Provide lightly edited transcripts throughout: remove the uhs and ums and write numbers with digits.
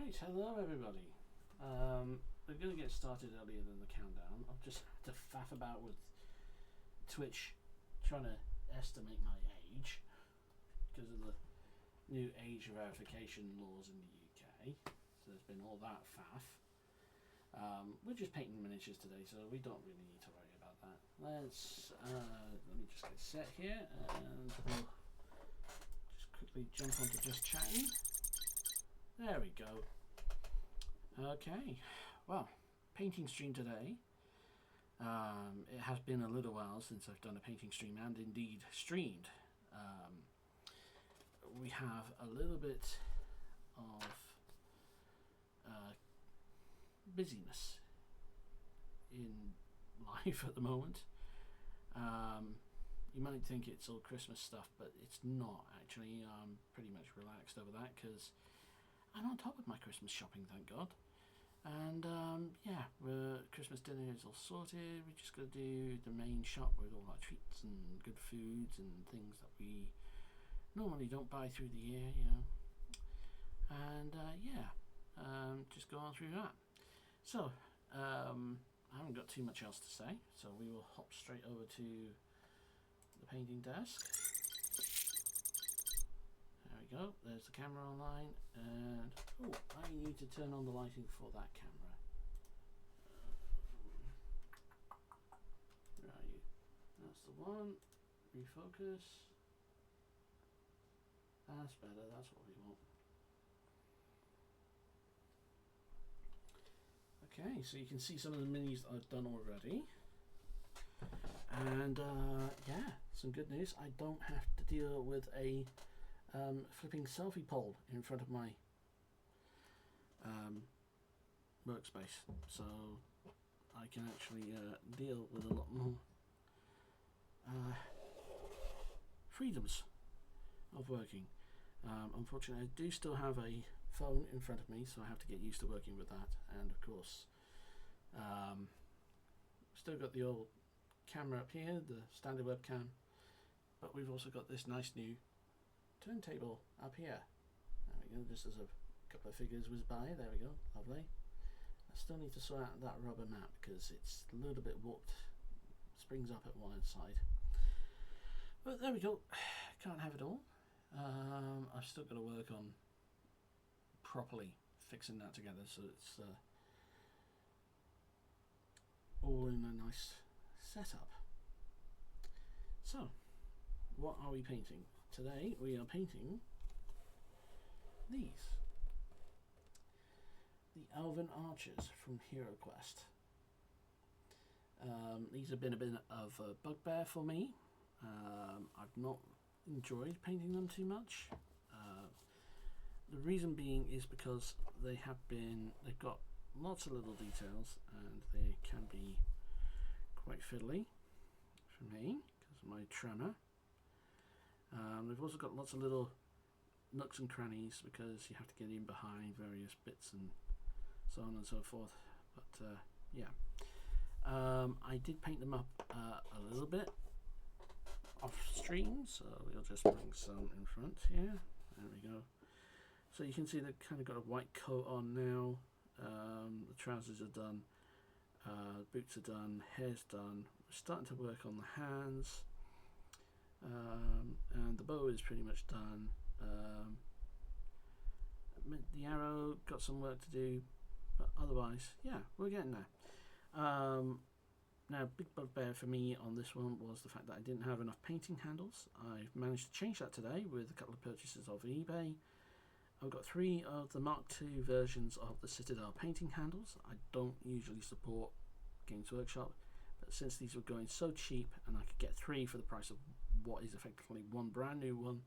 Right, hello everybody. We're going to get started earlier than the countdown. I've just had to faff about with Twitch trying to estimate my age because of the new age verification laws in the UK. So there's been all that faff. We're just painting miniatures today, so we don't really need to worry about that. Let me just get set here and we'll just quickly jump onto just chatting. There we go. Okay, well, painting stream today. It has been a little while since I've done a painting stream and indeed streamed. We have a little bit of busyness in life at the moment. You might think it's all Christmas stuff, but it's not actually. I'm pretty much relaxed over that because I'm on top of my Christmas shopping, thank God. And yeah, Christmas dinner is all sorted. We just got to do the main shop with all our treats and good foods and things that we normally don't buy through the year, you know. And yeah, just go on through that. So I haven't got too much else to say, so we will hop straight over to the painting desk. There we go, there's the camera online, and oh, I need to turn on the lighting for that camera. Where are you? That's the one. Refocus. That's better, that's what we want. Okay, so you can see some of the minis that I've done already. And yeah, some good news. I don't have to deal with a flipping selfie pole in front of my workspace, so I can actually deal with a lot more freedoms of working. Unfortunately, I do still have a phone in front of me, so I have to get used to working with that, and of course still got the old camera up here, the standard webcam, but we've also got this nice new turntable up here. There we go, just as a couple of figures whiz by. There we go, lovely. I still need to sort out that rubber mat because it's a little bit warped, springs up at one side, but there we go. Can't have it all. I've still got to work on properly fixing that together so it's all in a nice setup. So what are we painting? Today we are painting these, the Elven Archers from HeroQuest. These have been a bit of a bugbear for me. I've not enjoyed painting them too much. The reason being is because they've got lots of little details and they can be quite fiddly for me because of my tremor. They've also got lots of little nooks and crannies because you have to get in behind various bits and so on and so forth. But yeah, I did paint them up a little bit off stream, so we'll just bring some in front here. There we go. So you can see they've kind of got a white coat on now. The trousers are done, boots are done, hair's done. We're starting to work on the hands. And the bow is pretty much done. The arrow got some work to do, but otherwise, yeah, we're getting there. Now, big bugbear for me on this one was the fact that I didn't have enough painting handles. I've managed to change that today with a couple of purchases off eBay. I've got 3 of the Mark II versions of the Citadel painting handles. I don't usually support Games Workshop, but since these were going so cheap and I could get 3 for the price of what is effectively one brand new one,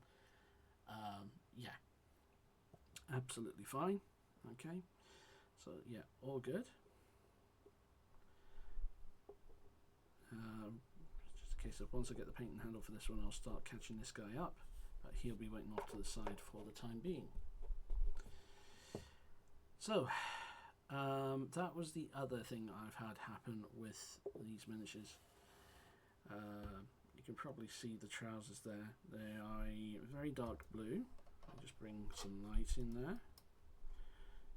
yeah, absolutely fine. Okay, so yeah, all good. Just a case of once I get the painting handle for this one, I'll start catching this guy up, but he'll be waiting off to the side for the time being. So that was the other thing I've had happen with these miniatures. You can probably see the trousers there. They are a very dark blue. I'll just bring some light in there.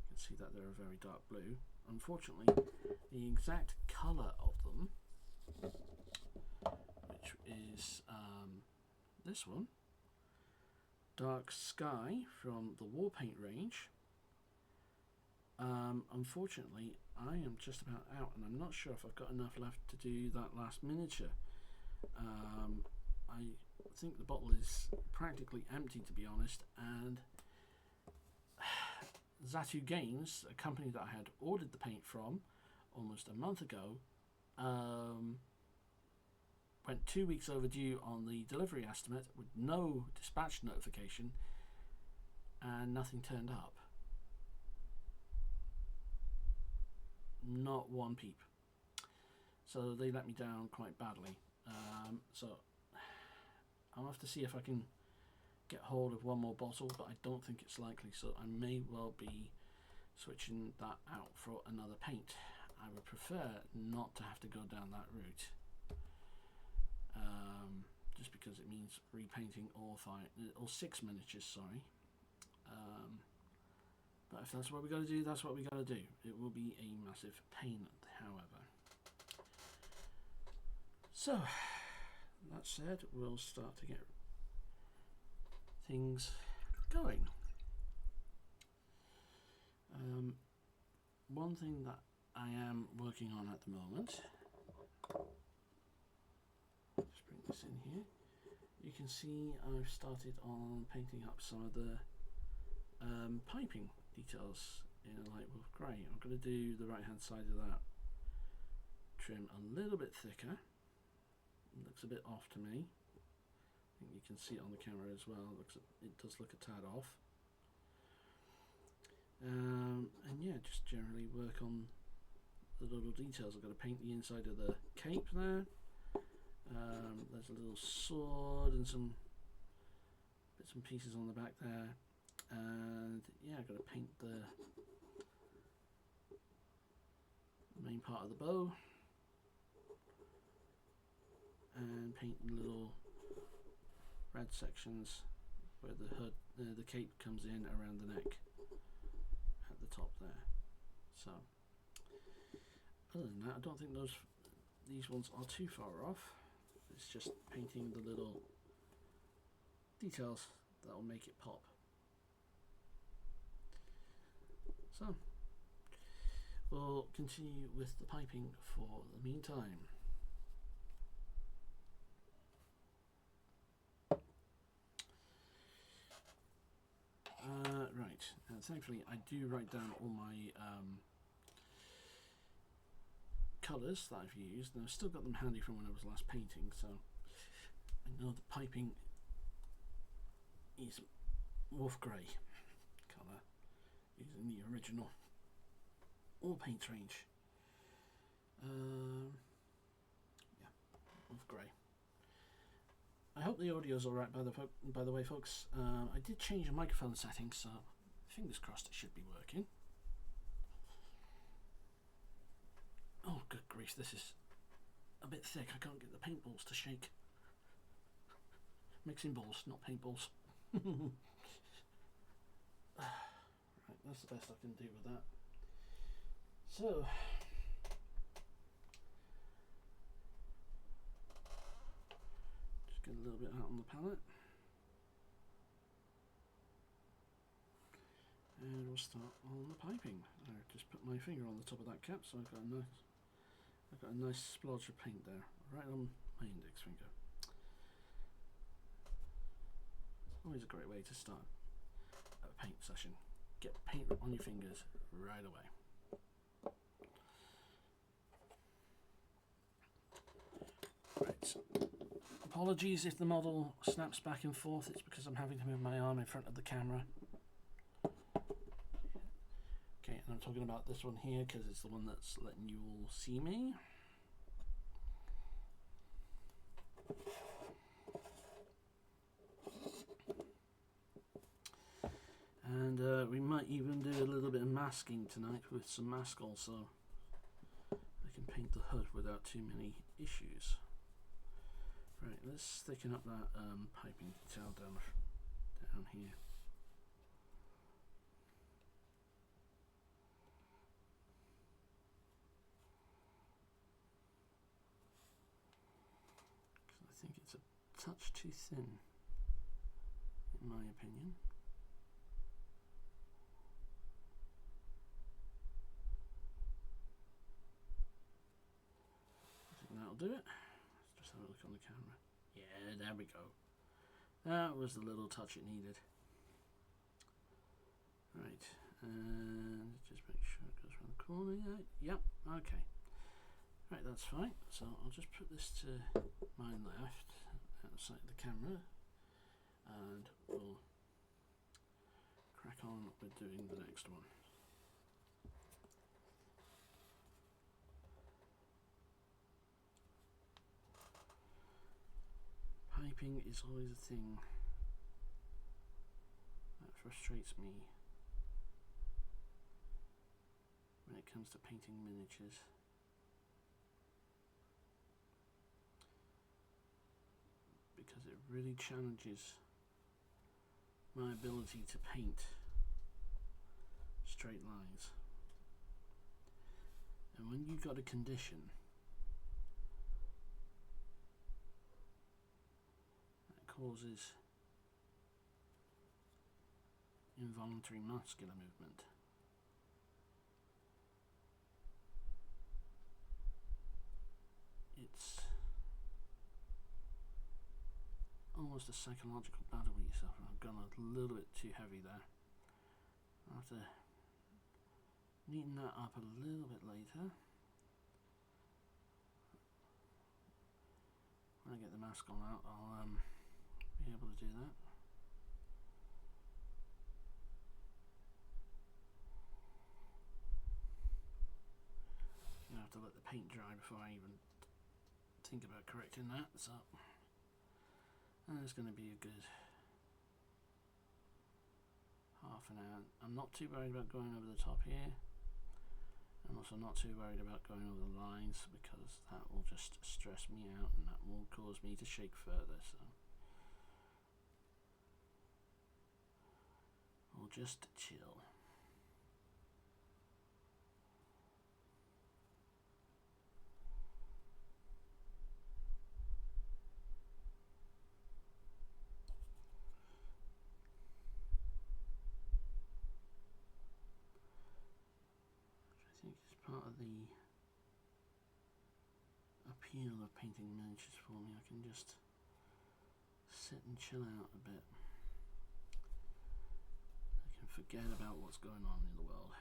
You can can see that they're a very dark blue. Unfortunately, the exact colour of them, which is this one, Dark Sky from the War Paint range, unfortunately I am just about out, and I'm not sure if I've got enough left to do that last miniature. I think the bottle is practically empty, to be honest, and Zatu Games, a company that I had ordered the paint from almost a month ago, went 2 weeks overdue on the delivery estimate with no dispatch notification, and nothing turned up. Not one peep. So they let me down quite badly. So I'll have to see if I can get hold of one more bottle, but I don't think it's likely, so I may well be switching that out for another paint. I would prefer not to have to go down that route, just because it means repainting all 6 miniatures, sorry. But if that's what we got to do, that's what we got to do. It will be a massive pain, however. So, that said, we'll start to get things going. One thing that I am working on at the moment, just bring this in here, you can see I've started on painting up some of the piping details in a light wolf grey. I'm going to do the right hand side of that trim a little bit thicker. It looks a bit off to me. I think you can see it on the camera as well. It does look a tad off. And yeah, just generally work on the little details. I've got to paint the inside of the cape there. There's a little sword and some bits and pieces on the back there. And yeah, I've got to paint the main part of the bow. And paint the little red sections where the hood, the cape comes in around the neck at the top there. So, other than that, I don't think these ones are too far off. It's just painting the little details that will make it pop. So, we'll continue with the piping for the meantime. Right, thankfully I do write down all my colours that I've used, and I've still got them handy from when I was last painting, so I know the piping is wolf grey colour, using the original all paint range. Yeah, wolf grey. I hope the audio's alright, by the way, folks. I did change the microphone settings, so fingers crossed it should be working. Oh, good grief, this is a bit thick. I can't get the paintballs to shake. Mixing balls, not paintballs. Right, that's the best I can do with that. So, get a little bit out on the palette, and we'll start on the piping. I just put my finger on the top of that cap, so I've got a nice splodge of paint there, right on my index finger. It's always a great way to start a paint session. Get paint on your fingers right away. Right. Apologies if the model snaps back and forth, it's because I'm having to move my arm in front of the camera. Okay, and I'm talking about this one here because it's the one that's letting you all see me. And we might even do a little bit of masking tonight with some maskol, so I can paint the hood without too many issues. Right, let's thicken up that piping detail down here. think it's a touch too thin, in my opinion. I think that'll do it. Let's just have a look on the camera. Yeah, there we go. That was the little touch it needed. Right, and just make sure it goes around the corner. Yep, okay. Right, that's fine. So I'll just put this to my left outside the camera and we'll crack on with doing the next one. Piping is always a thing that frustrates me when it comes to painting miniatures. Because it really challenges my ability to paint straight lines. And when you've got a condition that causes involuntary muscular movement, it's almost a psychological battle with yourself. I've gone a little bit too heavy there. I'll have to neaten that up a little bit later. When I get the mask on out, I'll be able to do that. I have to let the paint dry before I even think about correcting that. So. And it's going to be a good half an hour. I'm not too worried about going over the top here. I'm also not too worried about going over the lines because that will just stress me out and that will cause me to shake further. So we'll just chill. Part of the appeal of painting miniatures for me. I can just sit and chill out a bit. I can forget about what's going on in the world.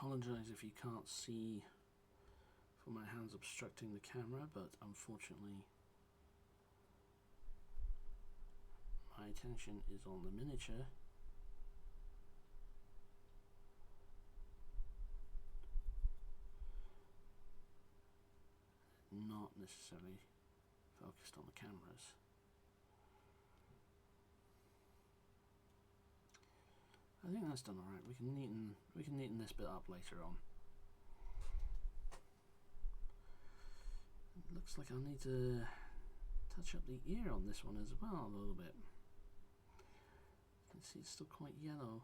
I apologise if you can't see for my hands obstructing the camera, but unfortunately my attention is on the miniature not necessarily focused on the cameras. I think that's done alright. We can neaten this bit up later on. It looks like I'll need to touch up the ear on this one as well a little bit. You can see it's still quite yellow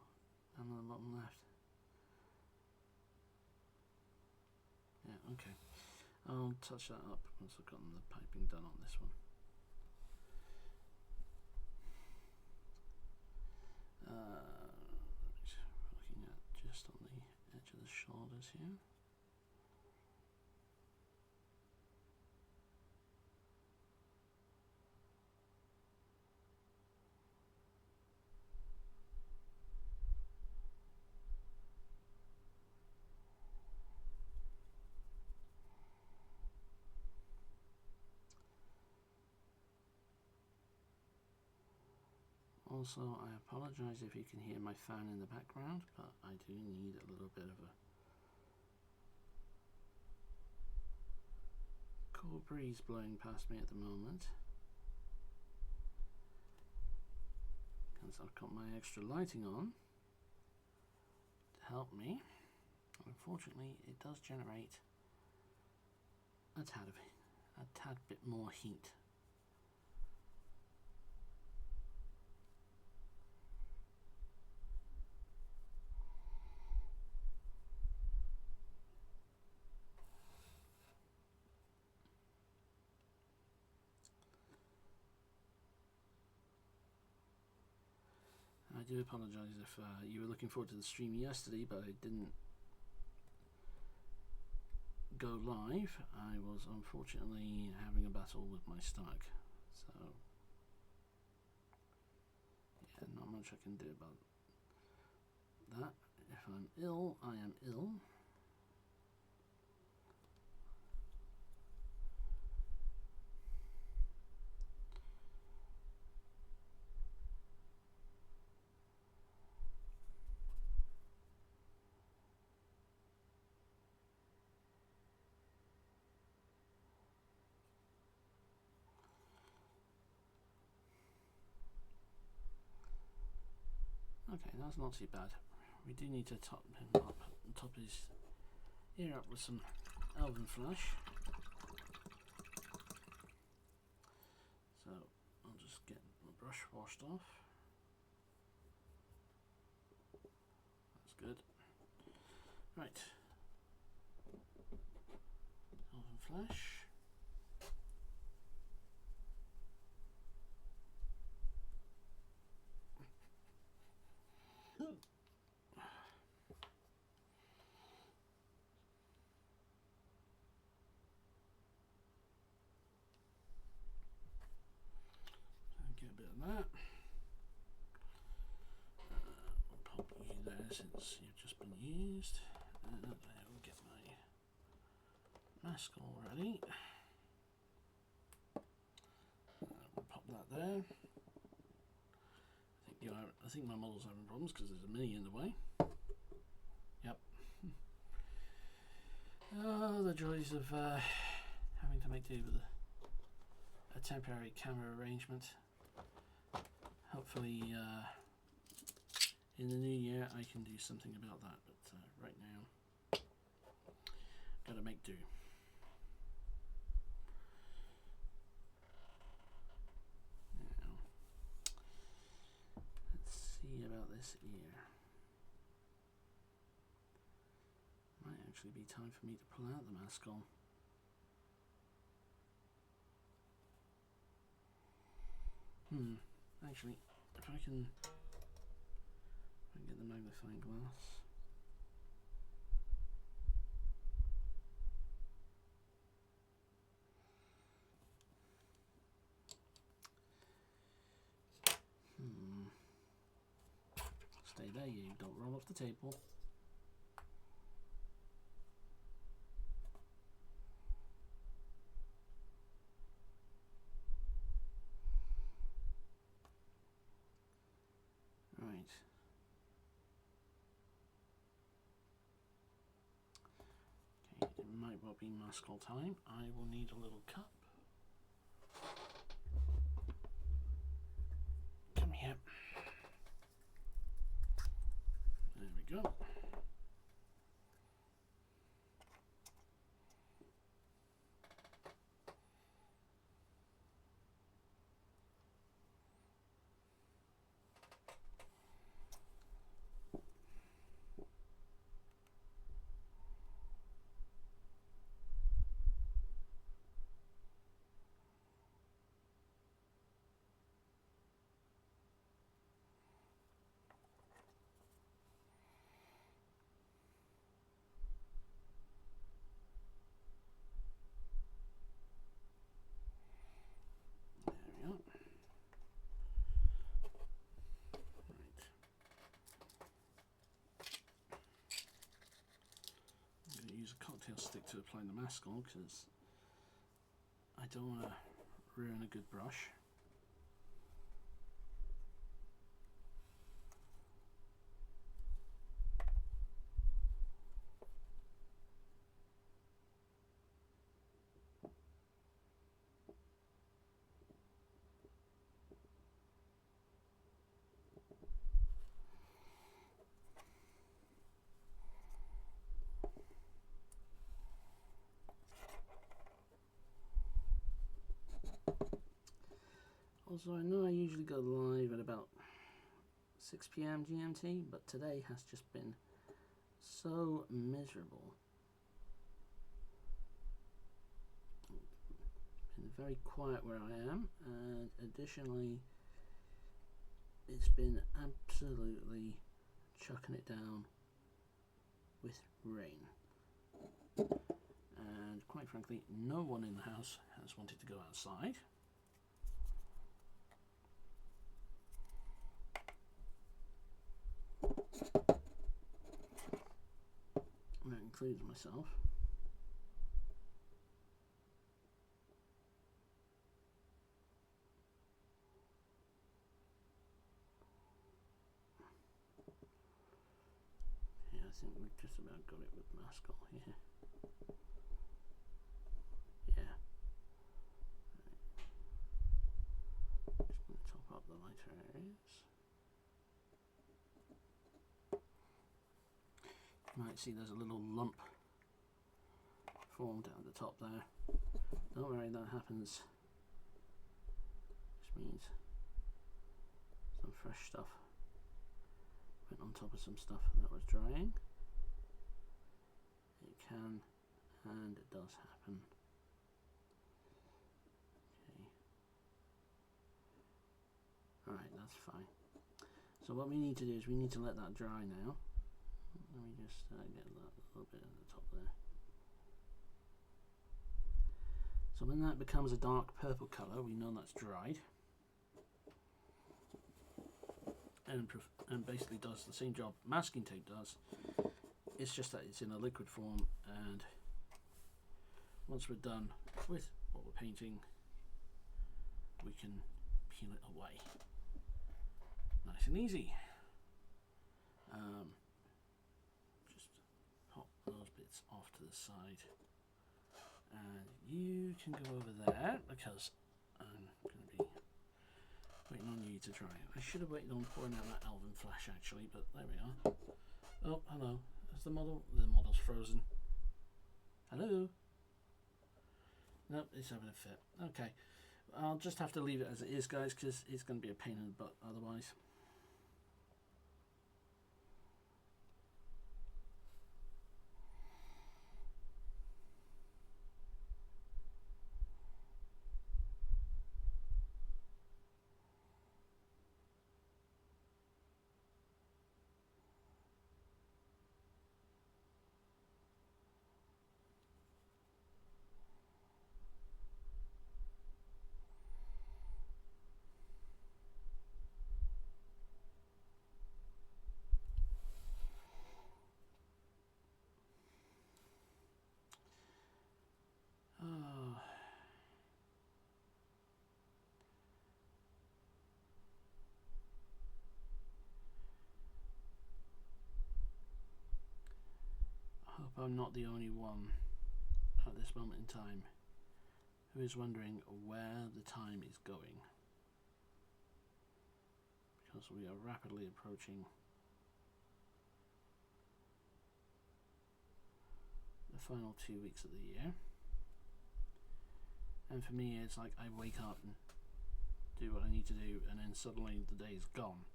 down on the bottom left. Yeah, okay. I'll touch that up once I've gotten the piping done on this one. Looking at just on the edge of the shoulders here. Also, I apologise if you can hear my fan in the background, but I do need a little bit of a cool breeze blowing past me at the moment. as I've got my extra lighting on to help me. Unfortunately, it does generate a tad bit more heat. I do apologise if you were looking forward to the stream yesterday, but I didn't go live. I was unfortunately having a battle with my stomach, so yeah, not much I can do about that. If I'm ill, I am ill. Okay, that's not too bad. We do need to top him up, top his ear up with some Elven Flash. So I'll just get the brush washed off. That's good. Right. Elven Flash. Get a bit of that. We'll pop you there since you've just been used. And I'll get my mask all ready. We'll pop that there. I think my model's having problems because there's a mini in the way. Yep. Oh, the joys of having to make do with a temporary camera arrangement. Hopefully in the new year I can do something about that, but right now gotta make do. Now, let's see about this ear. Might actually be time for me to pull out the mask on. Actually, if I can get the magnifying glass. Stay there, you don't roll off the table. Right. Okay, it might well be maskell time. I will need a little cup. Come here. There we go. Cocktail stick to apply the maskell because I don't want to ruin a good brush. Also, I know I usually go live at about 6 p.m. GMT, but today has just been so miserable. Been very quiet where I am, and additionally, it's been absolutely chucking it down with rain. And quite frankly, no one in the house has wanted to go outside. And that includes myself. Yeah, I think we've just about got it with Maskell here. Yeah. Right. Just going to top up the lighter areas. You might see there's a little lump formed at the top there. Don't worry, that happens. Just means some fresh stuff went on top of some stuff that was drying. It can and it does happen. Okay. Alright, that's fine. So what we need to do is we need to let that dry now. Let me just get that little bit at the top there. So when that becomes a dark purple colour, we know that's dried. And basically does the same job masking tape does. It's just that it's in a liquid form, and once we're done with what we're painting, we can peel it away. Nice and easy. Just pop those bits off to the side. And you can go over there because I'm going to be waiting on you to try it. I should have waited on pouring out that Elven Flash actually, but there we are. Oh, hello. Is the model? The model's frozen. Hello? Nope, it's having a fit. Okay. I'll just have to leave it as it is, guys, because it's going to be a pain in the butt otherwise. I hope I'm not the only one at this moment in time who is wondering where the time is going, because we are rapidly approaching the final 2 weeks of the year, and for me it's like I wake up and do what I need to do and then suddenly the day's gone.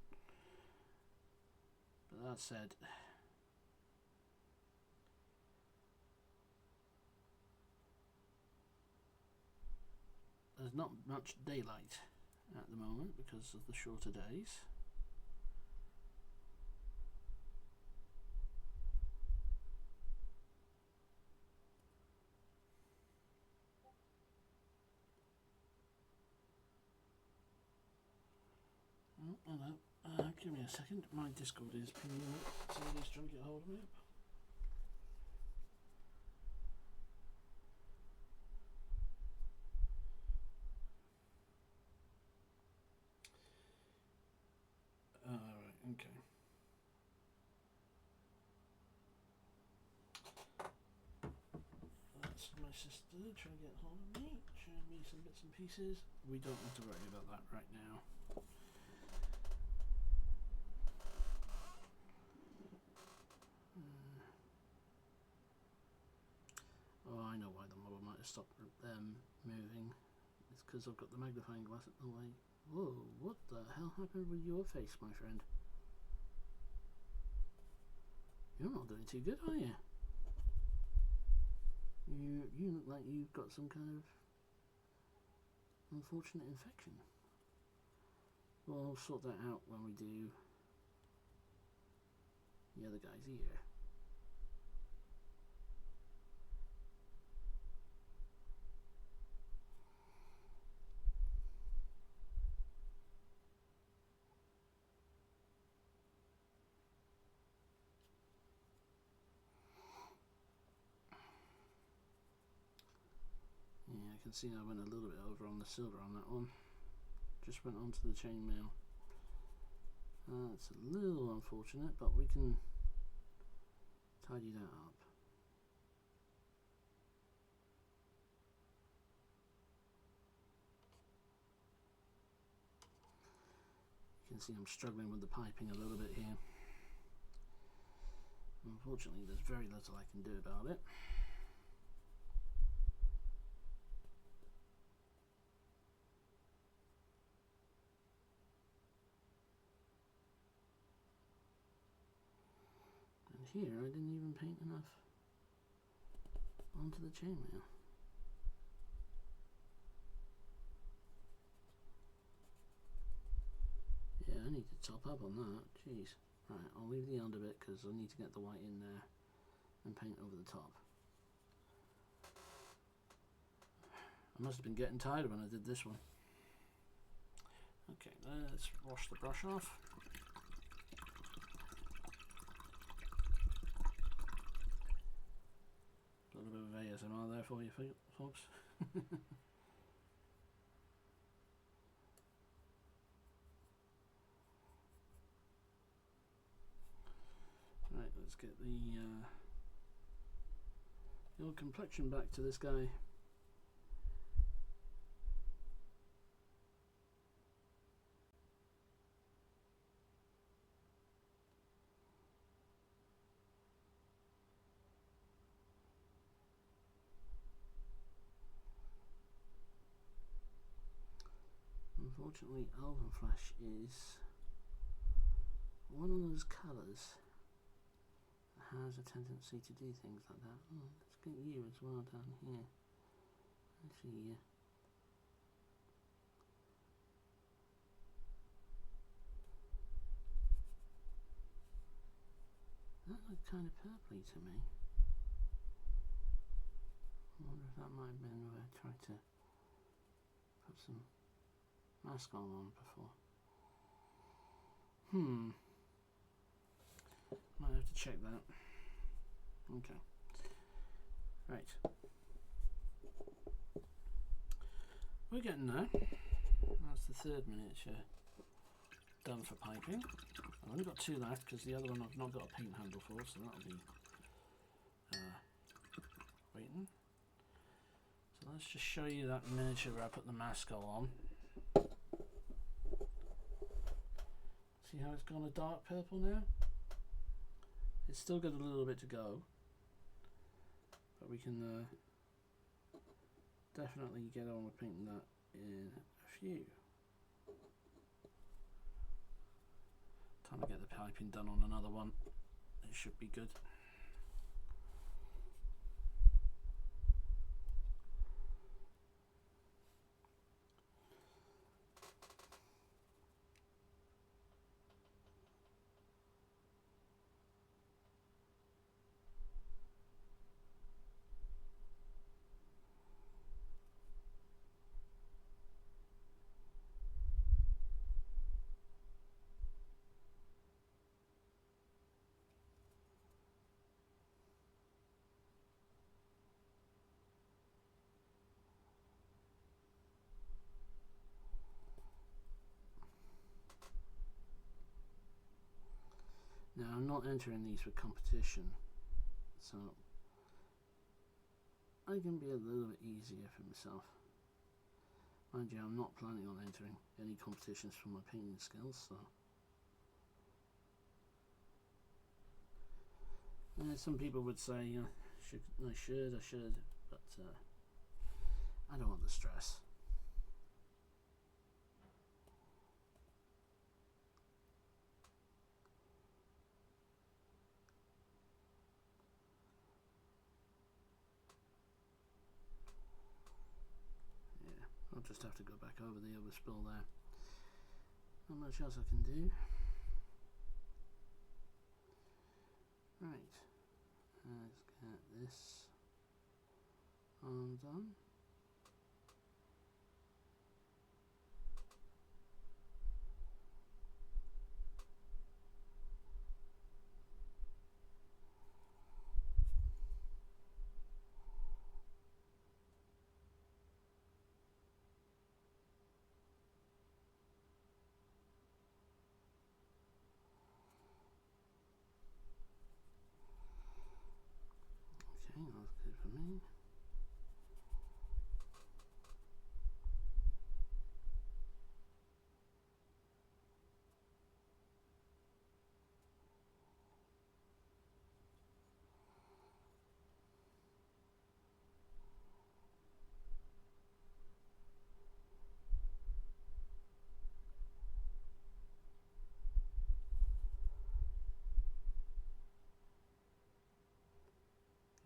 But that said, there's not much daylight at the moment because of the shorter days. Oh, hello. Give me a second. My Discord is pinging up. Somebody's trying to get hold of me. Alright, okay. That's my sister trying to get hold of me, showing me some bits and pieces. We don't need to worry about that right now. Oh, I know why the model might have stopped moving. It's because I've got the magnifying glass at the way. Whoa, what the hell happened with your face, my friend? You're not doing too good, are you? You look like you've got some kind of unfortunate infection. We'll sort that out when we do the other guy's ear. Yeah, I can see I went a little bit over on the silver on that one. Just went onto the chainmail. It's a little unfortunate, but we can tidy that up. You can see I'm struggling with the piping a little bit here. Unfortunately, there's very little I can do about it. And here, I didn't even paint enough onto the chainmail. Yeah, I need to top up on that. Jeez. Right, I'll leave the under bit because I need to get the white in there and paint over the top. I must have been getting tired when I did this one. Okay, let's wash the brush off. A little bit of ASMR there for you folks. Right, let's get the old complexion back to this guy. Unfortunately, Elven Flash is one of those colours that has a tendency to do things like that. Oh, let's get you as well down here. I see you. That looked kind of purpley to me. I wonder if that might have been where I tried to put some mask on before. Might have to check that. Okay. Right. We're getting there. That's the third miniature done for piping. I've only got two left because the other one I've not got a paint handle for, so that'll be waiting. So let's just show you that miniature where I put the mask on. See how it's gone a dark purple now? It's still got a little bit to go, but we can definitely get on with painting that in a few. Time to get the piping done on another one. It should be good. Now I'm not entering these for competition, so I can be a little bit easier for myself. Mind you, I'm not planning on entering any competitions for my painting skills, so some people would say I should, but I don't want the stress. I'll just have to go back over the overspill there. Not much else I can do. Right, let's get this undone. Okay, that's good for me.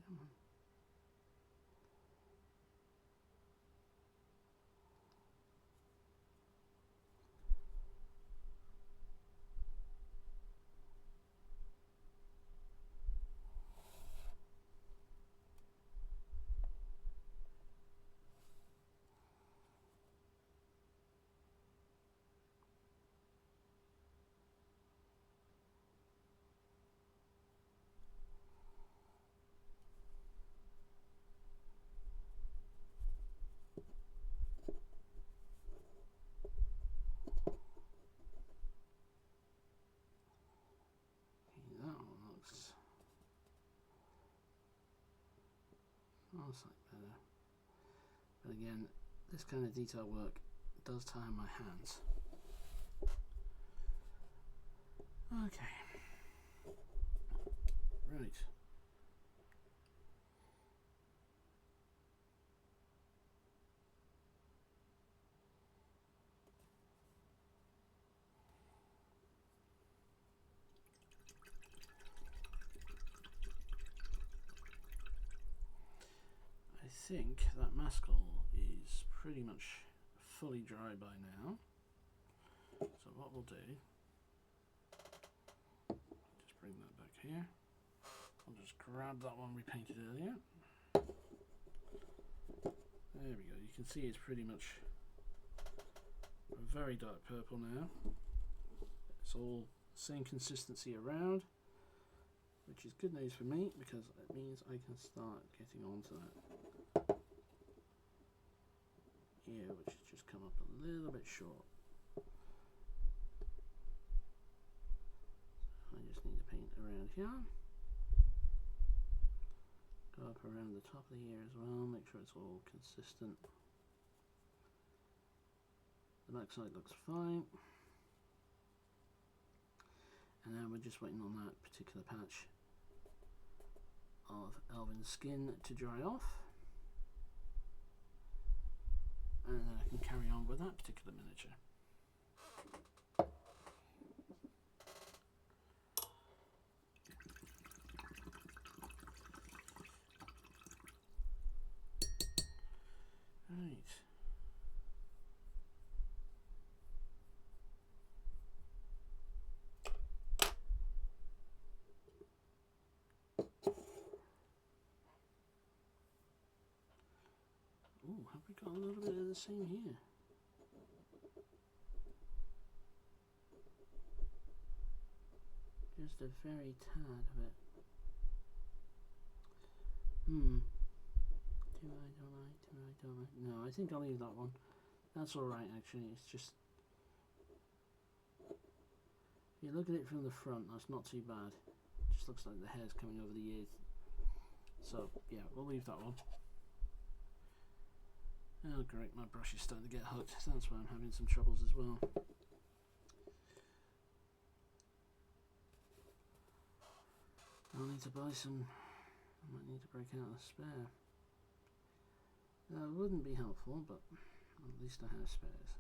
Come on. That one looks slightly better. But again, this kind of detail work does tie my hands. Okay. Right. I think that mascot is pretty much fully dry by now. So what we'll do, just bring that back here. I'll just grab that one we painted earlier. There we go. You can see it's pretty much a very dark purple now. It's all the same consistency around, which is good news for me because it means I can start getting onto that ear, which has just come up a little bit short. I just need to paint around here. Go up around the top of the ear as well, make sure it's all consistent. The back side looks fine. And now we're just waiting on that particular patch of Elven skin to dry off. And then I can carry on with that particular miniature. Right. Ooh, have we got a little bit of the same here? Just a very tad of it. Do I, don't I? No, I think I'll leave that one. That's alright actually, it's just... If you look at it from the front, that's not too bad. It just looks like the hair's coming over the ears. So, yeah, we'll leave that one. Oh great, my brush is starting to get hooked. That's why I'm having some troubles as well. I'll need to buy some... I might need to break out a spare. That wouldn't be helpful, but at least I have spares.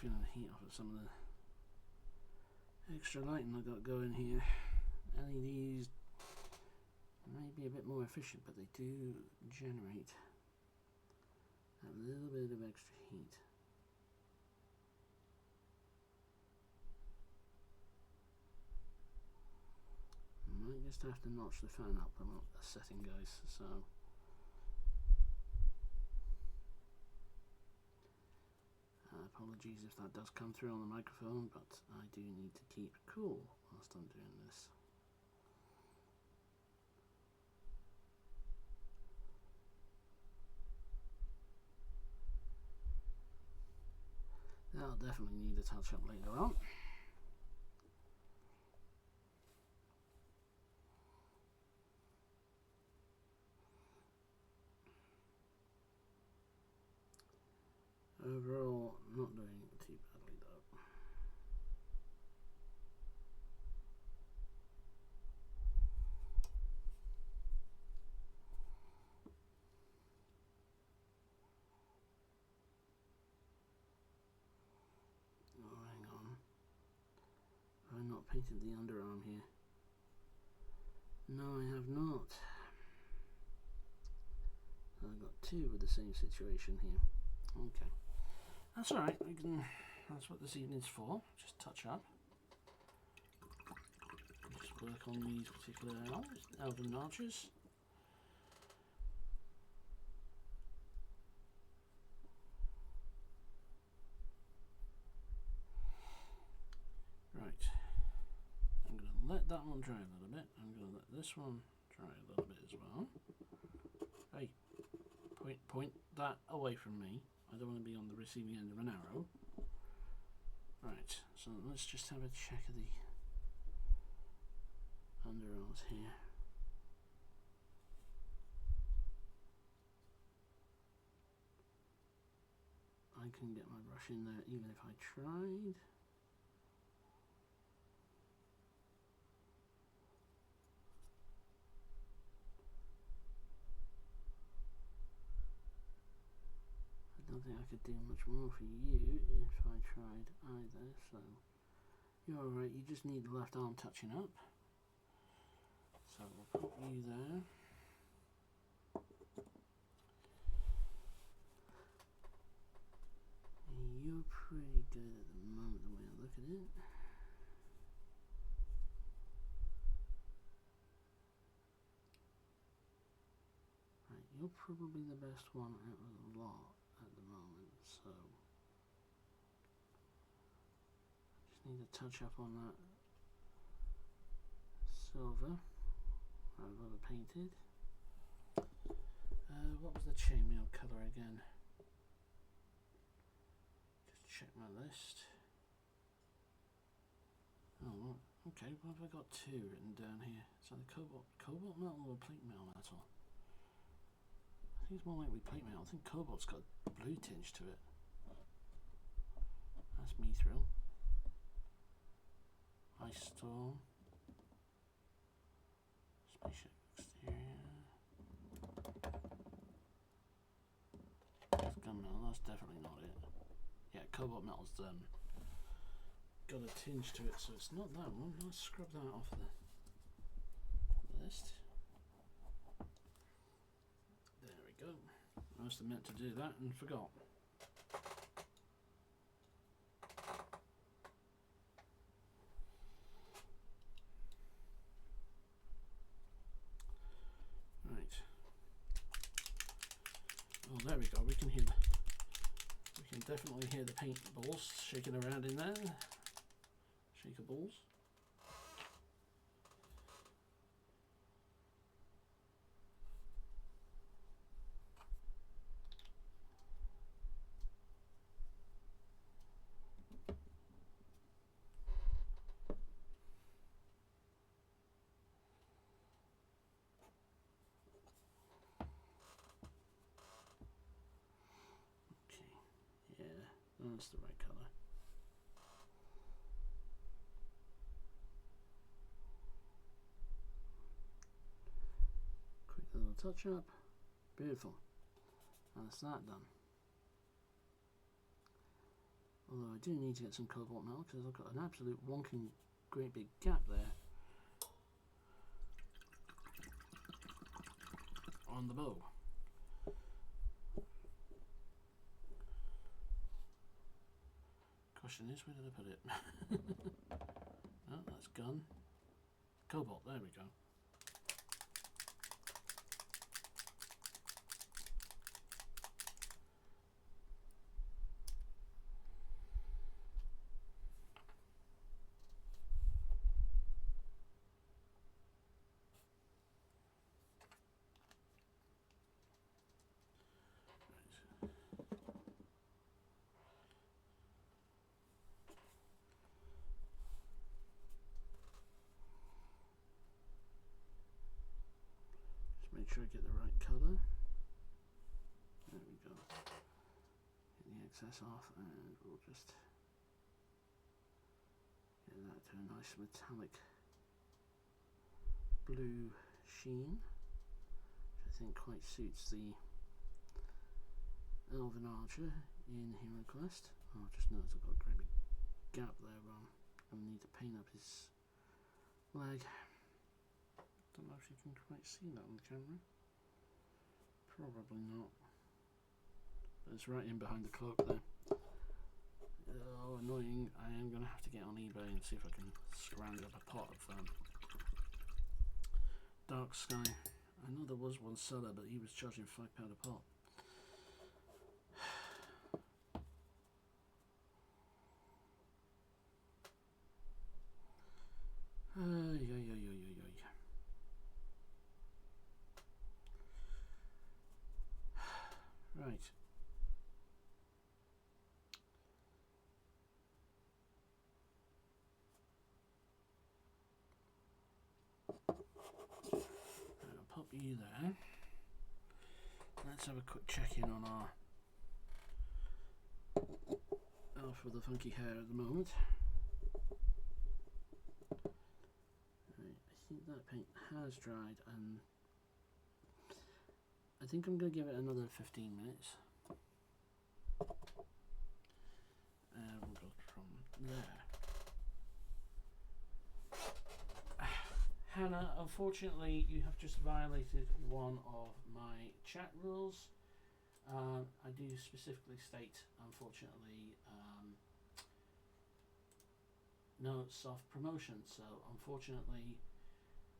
feeling the heat off of some of the extra lighting I got going here. LEDs may be a bit more efficient, but they do generate a little bit of extra heat. Might just have to notch the fan up on a setting, guys, so apologies if that does come through on the microphone, but I do need to keep cool whilst I'm doing this. That'll definitely need a touch up later on. Overall, not doing too badly though. Oh, hang on. I've not painted the underarm here. No, I have not. I've got two with the same situation here. Okay. That's alright, that's what this evening's for, just touch up. Just work on these particular Elven Archers. Right, I'm going to let that one dry a little bit, I'm going to let this one dry a little bit as well. Hey, point that away from me. I don't want to be on the receiving end of an arrow. Right, so let's just have a check of the underarms here. I can get my brush in there even if I tried. I don't think I could do much more for you if I tried either, so you're alright, you just need the left arm touching up. So we'll put you there. You're pretty good at the moment the way I look at it. Right, you're probably the best one out of the lot at the moment, so just need to touch up on that silver I've got it painted. What was the chainmail colour again? Just check my list. Oh, okay, what have I got two written down here? Is that the cobalt metal or plate metal metal? I think it's more likely plate metal. I think cobalt's got a blue tinge to it. That's mithril. Ice storm. Spaceship exterior. That's gunmetal. That's definitely not it. Yeah, cobalt metal's got a tinge to it, so it's not that one. Let's scrub that off the list. There we go. I must have meant to do that and forgot. Right. Oh, there we go. We can definitely hear the paint balls shaking around in there. Shaker balls. That's the right colour. Quick little touch up. Beautiful. That's that done. Although I do need to get some cobalt now because I've got an absolute wonking great big gap there on the bow. Question is, where did I put it? Oh, that's gun. Cobalt, there we go. Make sure I get the right colour. There we go. Get the excess off and we'll just get that to a nice metallic blue sheen, which I think quite suits the Elven Archer in HeroQuest. Oh, I've just noticed I've got a great big gap there wrong. I need to paint up his leg. Don't know if you can quite see that on the camera. Probably not. But it's right in behind the cloak there. Oh, annoying. I am going to have to get on eBay and see if I can scrounge up a pot of Dark Sky. I know there was one seller, but he was charging £5 a pot. Right. I'll pop you there. Let's have a quick check in on our elf with the funky hair at the moment. Right, I think that paint has dried, and I think I'm going to give it another 15 minutes. And we'll go from there. Hannah, unfortunately, you have just violated one of my chat rules. I do specifically state, unfortunately, no soft promotion. So, unfortunately,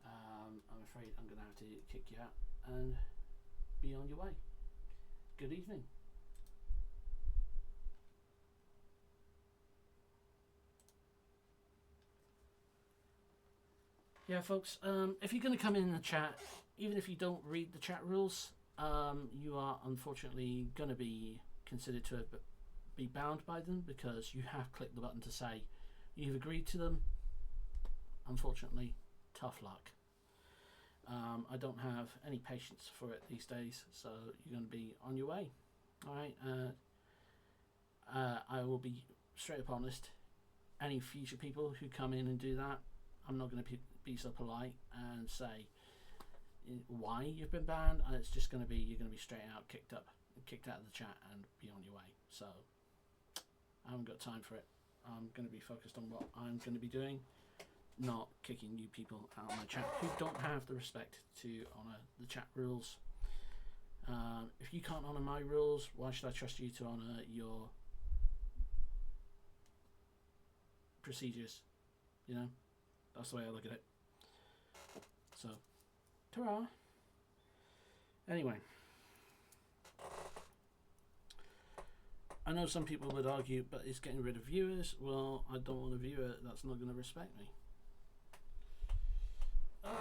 I'm afraid I'm going to have to kick you out and be on your way. Good evening. Yeah, folks, if you're going to come in the chat, even if you don't read the chat rules, you are unfortunately going to be considered to be bound by them, because you have clicked the button to say you've agreed to them. Unfortunately, tough luck. I don't have any patience for it these days, so you're going to be on your way. Alright, I will be straight up honest. Any future people who come in and do that, I'm not going to be so polite and say why you've been banned. It's just going to be, you're going to be straight out kicked out of the chat and be on your way. So I haven't got time for it. I'm going to be focused on what I'm going to be doing, not kicking you people out of my chat who don't have the respect to honour the chat rules. If you can't honour my rules, why should I trust you to honour your procedures? You know, that's the way I look at it. So, ta-ra. Anyway, I know some people would argue, but it's getting rid of viewers. Well, I don't want a viewer that's not going to respect me. Let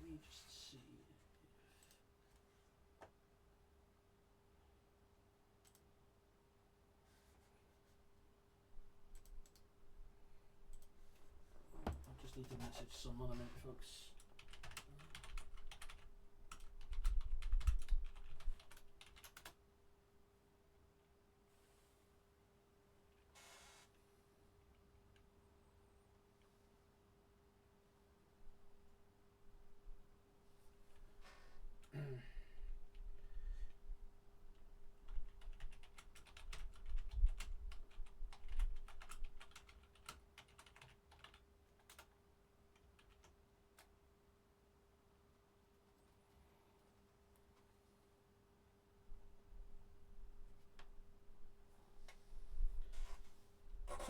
me just see. I just need to message someone a minute, folks.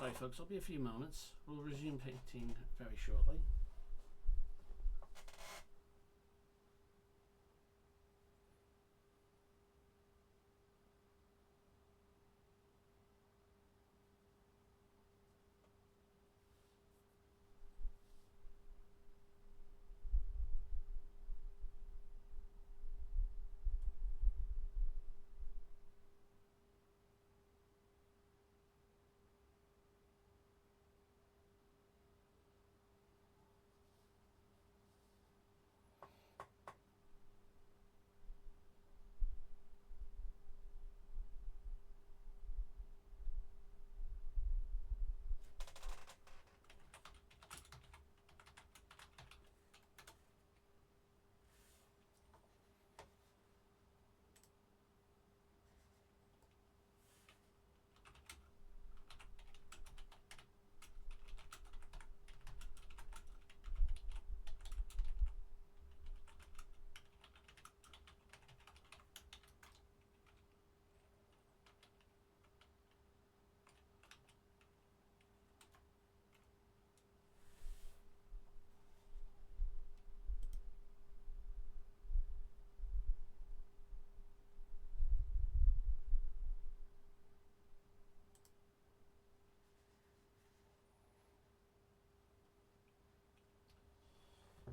Sorry folks, it'll be a few moments. We'll resume painting very shortly.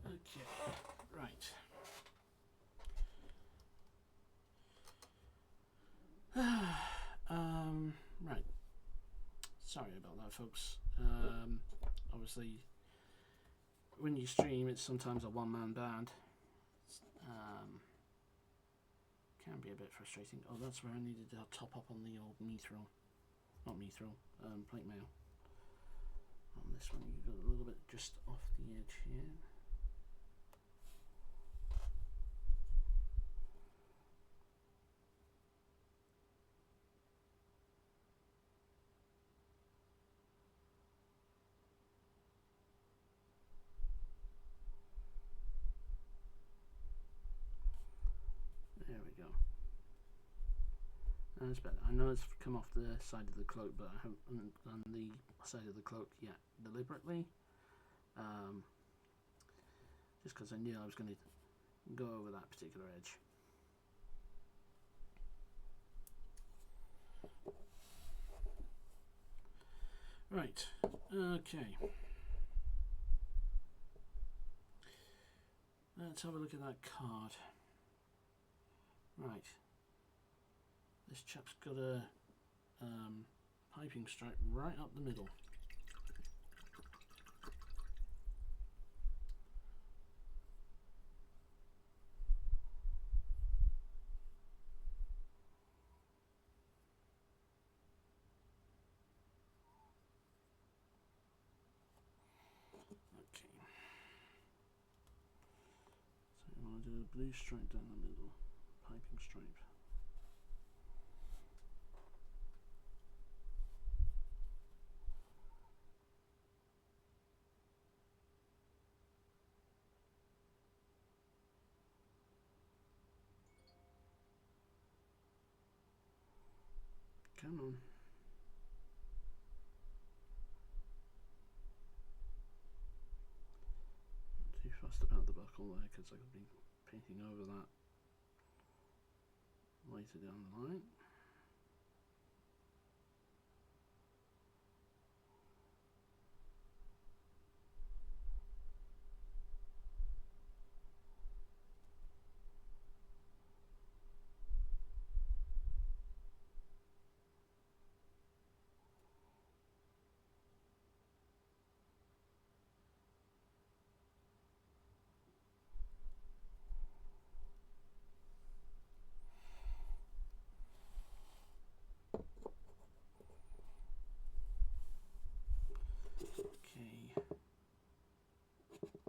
Okay, right. Right. Sorry about that, folks. Obviously, when you stream, it's sometimes a one-man band. Can be a bit frustrating. Oh, that's where I needed to top up on the old mithril. Not mithril, plate mail. On this one, you got a little bit just off the edge here. There we go. That's better. I know it's come off the side of the cloak, but I haven't done the side of the cloak yet deliberately. Just because I knew I was going to go over that particular edge. Right, okay. Let's have a look at that card. Right. This chap's got a piping stripe right up the middle. Okay. So you want to do a blue stripe down the middle, piping stripe. Come on. Not too fussed about the buckle there because I could be painting over that later down the line.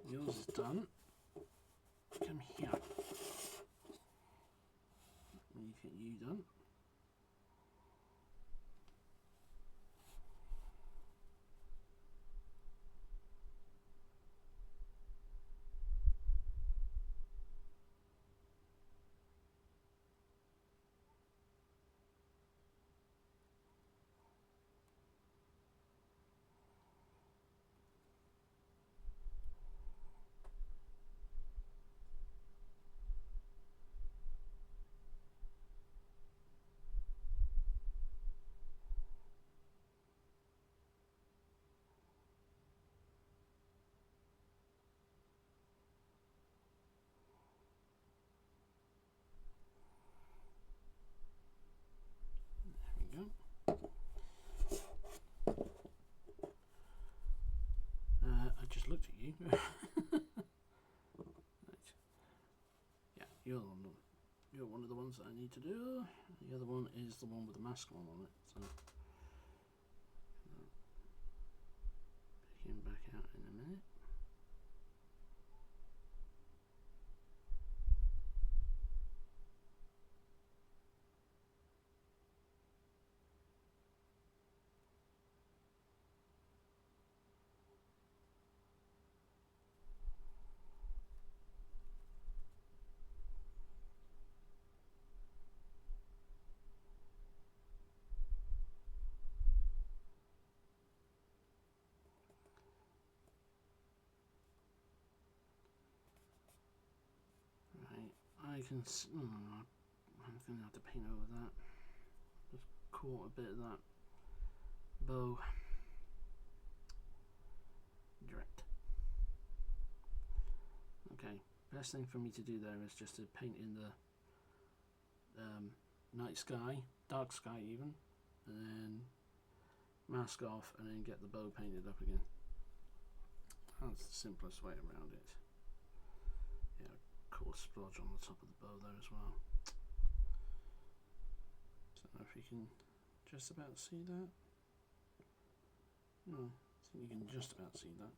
Yours is done. Come here. Let me get you done. you. Right. Yeah, you're one of the ones that I need to do. The other one is the one with the mask on it. So pick him back out in a minute. I can. I'm going to have to paint over that. Just caught a bit of that bow. Direct. Okay, best thing for me to do there is just to paint in the night sky, dark sky even, and then mask off and then get the bow painted up again. That's the simplest way around it. Yeah, cool splodge on the top of the bow there as well. Don't know if you can just about see that. No, I think you can just about see that.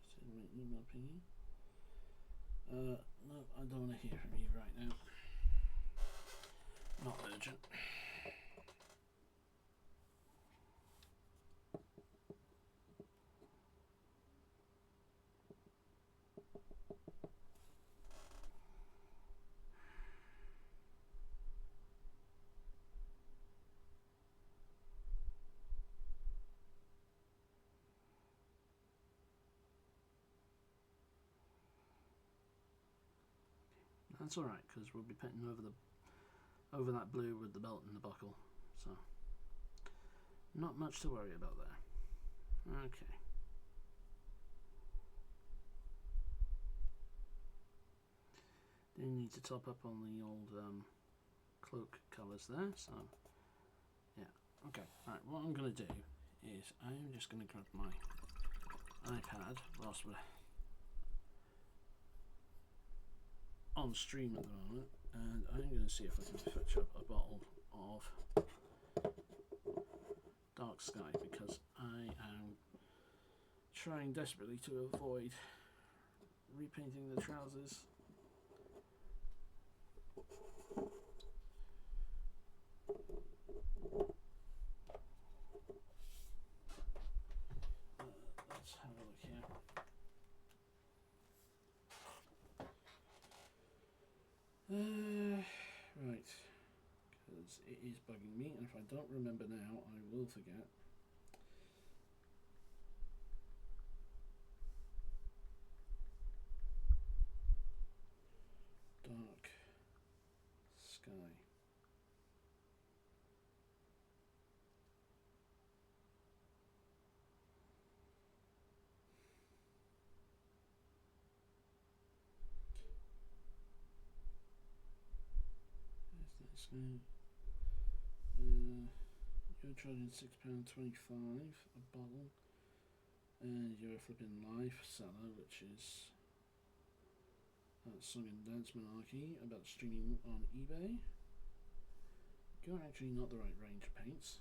Send me an email pinging. No, I don't want to hear from you right now. Not urgent. That's all right, because we'll be painting over that blue with the belt and the buckle, so not much to worry about there. Okay. Then you need to top up on the old cloak colours there, so yeah. Okay, alright, what I'm going to do is I'm just going to grab my iPad whilst we're on stream at the moment, and I'm going to see if I can fetch up a bottle of dark sky, because I am trying desperately to avoid repainting the trousers. Let's have a look here. Right, because it is bugging me, and if I don't remember now, I will forget. Dark sky. You're charging £6.25 a bottle, and you're a flipping live seller, which is Song and Dance Monarchy about streaming on eBay. You're actually not the right range of paints.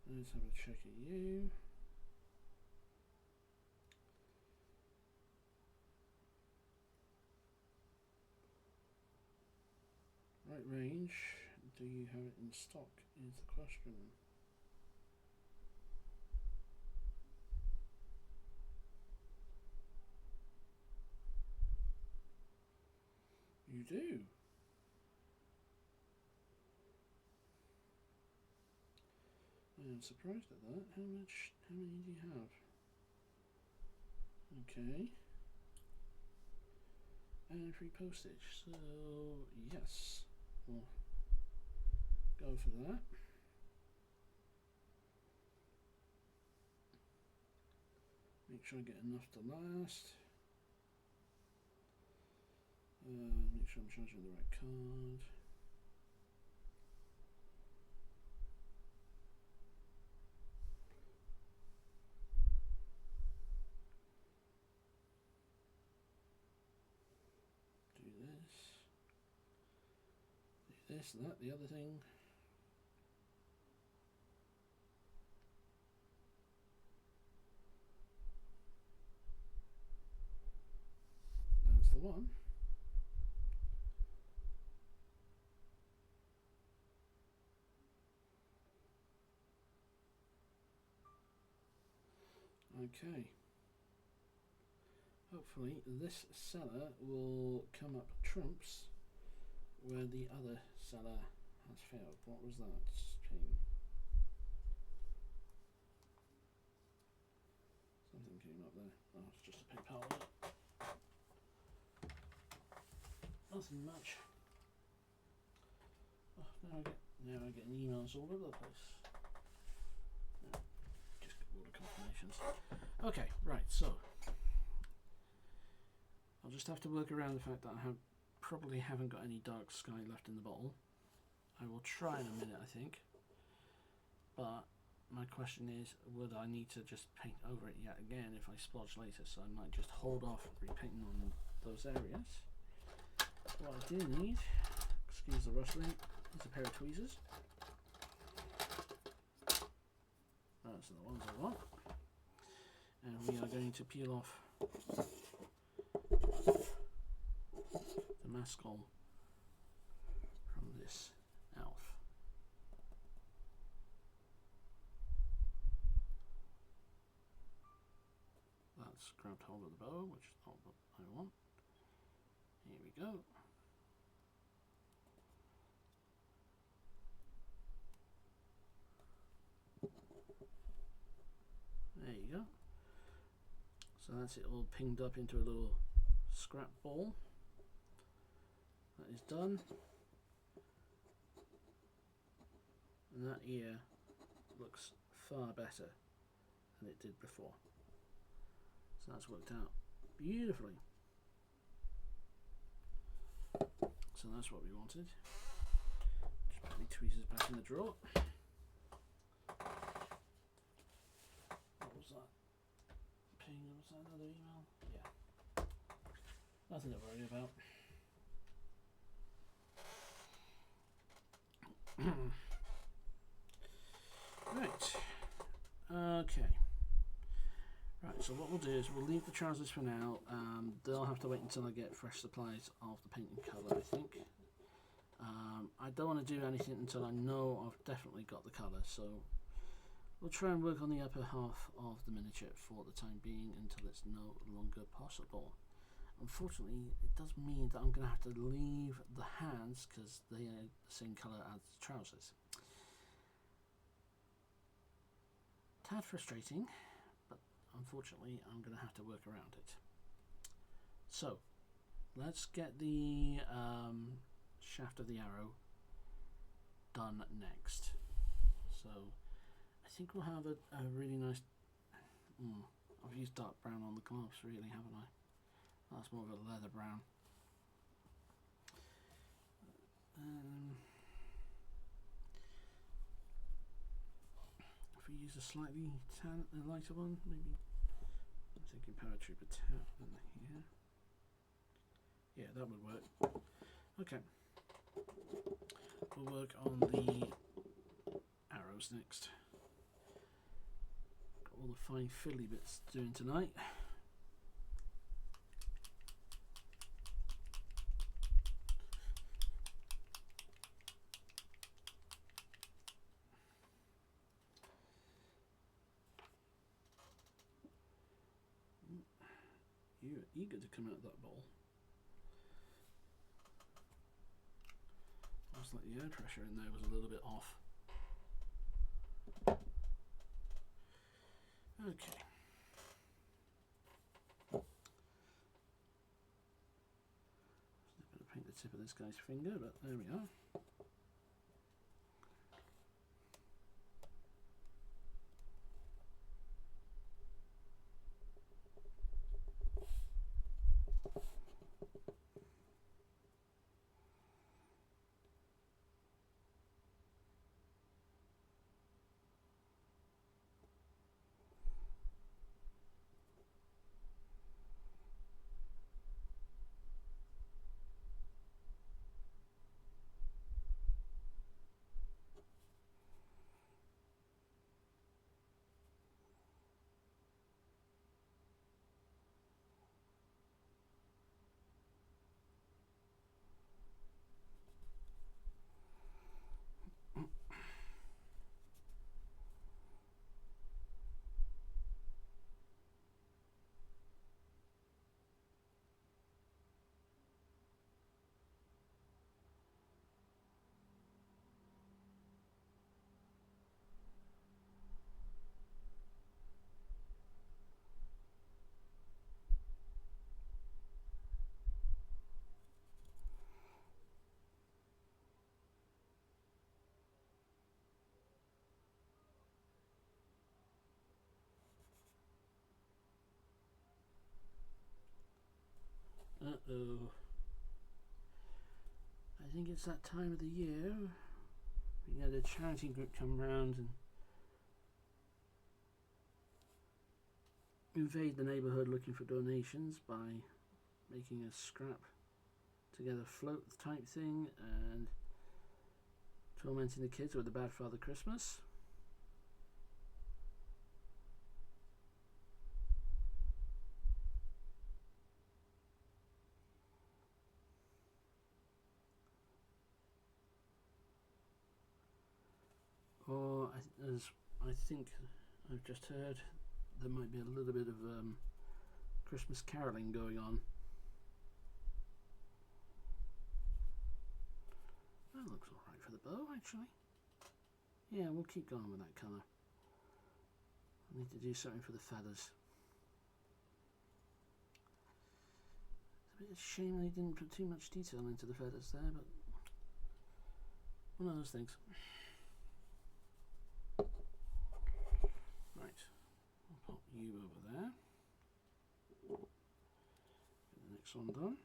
Let's have a check at you. Right range, do you have it in stock is the question. You do? I am surprised at that. How many do you have? Okay. And free postage, so yes. We'll go for that. Make sure I get enough to last. Make sure I'm charging the right card. this, that, the other thing. That's the one. Okay. Hopefully this seller will come up trumps where the other seller has failed. What was that? Something came up there. Oh, it's just a PayPal. Nothing much. Oh, now I get emails all over the place. Yeah, just got all the confirmations. Okay, right, so I'll just have to work around the fact that I probably haven't got any dark sky left in the bottle. I will try in a minute, I think. But my question is, would I need to just paint over it yet again if I splodge later? So I might just hold off repainting on those areas. What I do need, excuse the rustling, is a pair of tweezers. Those are the ones I want. And we are going to peel off the mascol from this elf. That's grabbed hold of the bow, which is not what I want. Here we go. There you go. So that's it all pinged up into a little scrap ball. That is done. And that ear looks far better than it did before. So that's worked out beautifully. So that's what we wanted. Just put my tweezers back in the drawer. What was that? Ping, was that another email? Yeah. Nothing to worry about. Right. Okay. Right, so what we'll do is we'll leave the trousers for now. They'll have to wait until I get fresh supplies of the painting colour, I think. I don't want to do anything until I know I've definitely got the colour, so we'll try and work on the upper half of the miniature for the time being until it's no longer possible. Unfortunately, it does mean that I'm going to have to leave the hands because they are the same colour as the trousers. Tad frustrating, but unfortunately I'm going to have to work around it. So let's get the shaft of the arrow done next. So I think we'll have a really nice I've used dark brown on the gloves, really, haven't I? That's more of a leather brown. If we use a slightly lighter one, maybe. I'm thinking paratrooper tan here. Yeah, that would work. Okay. We'll work on the arrows next. Got all the fine fiddly bits doing tonight. You're eager to come out of that bowl. Looks like the air pressure in there was a little bit off. Okay. I'm going to paint the tip of this guy's finger, but there we are. Oh, I think it's that time of the year. We had a charity group come round and invade the neighbourhood looking for donations by making a scrap together float type thing and tormenting the kids with the Bad Father Christmas. Or as I think I've just heard, there might be a little bit of Christmas caroling going on. That looks alright for the bow, actually. Yeah, we'll keep going with that colour. I need to do something for the feathers. It's a bit of a shame they didn't put too much detail into the feathers there, but one of those things. Right, I'll pop you over there. Get the next one done.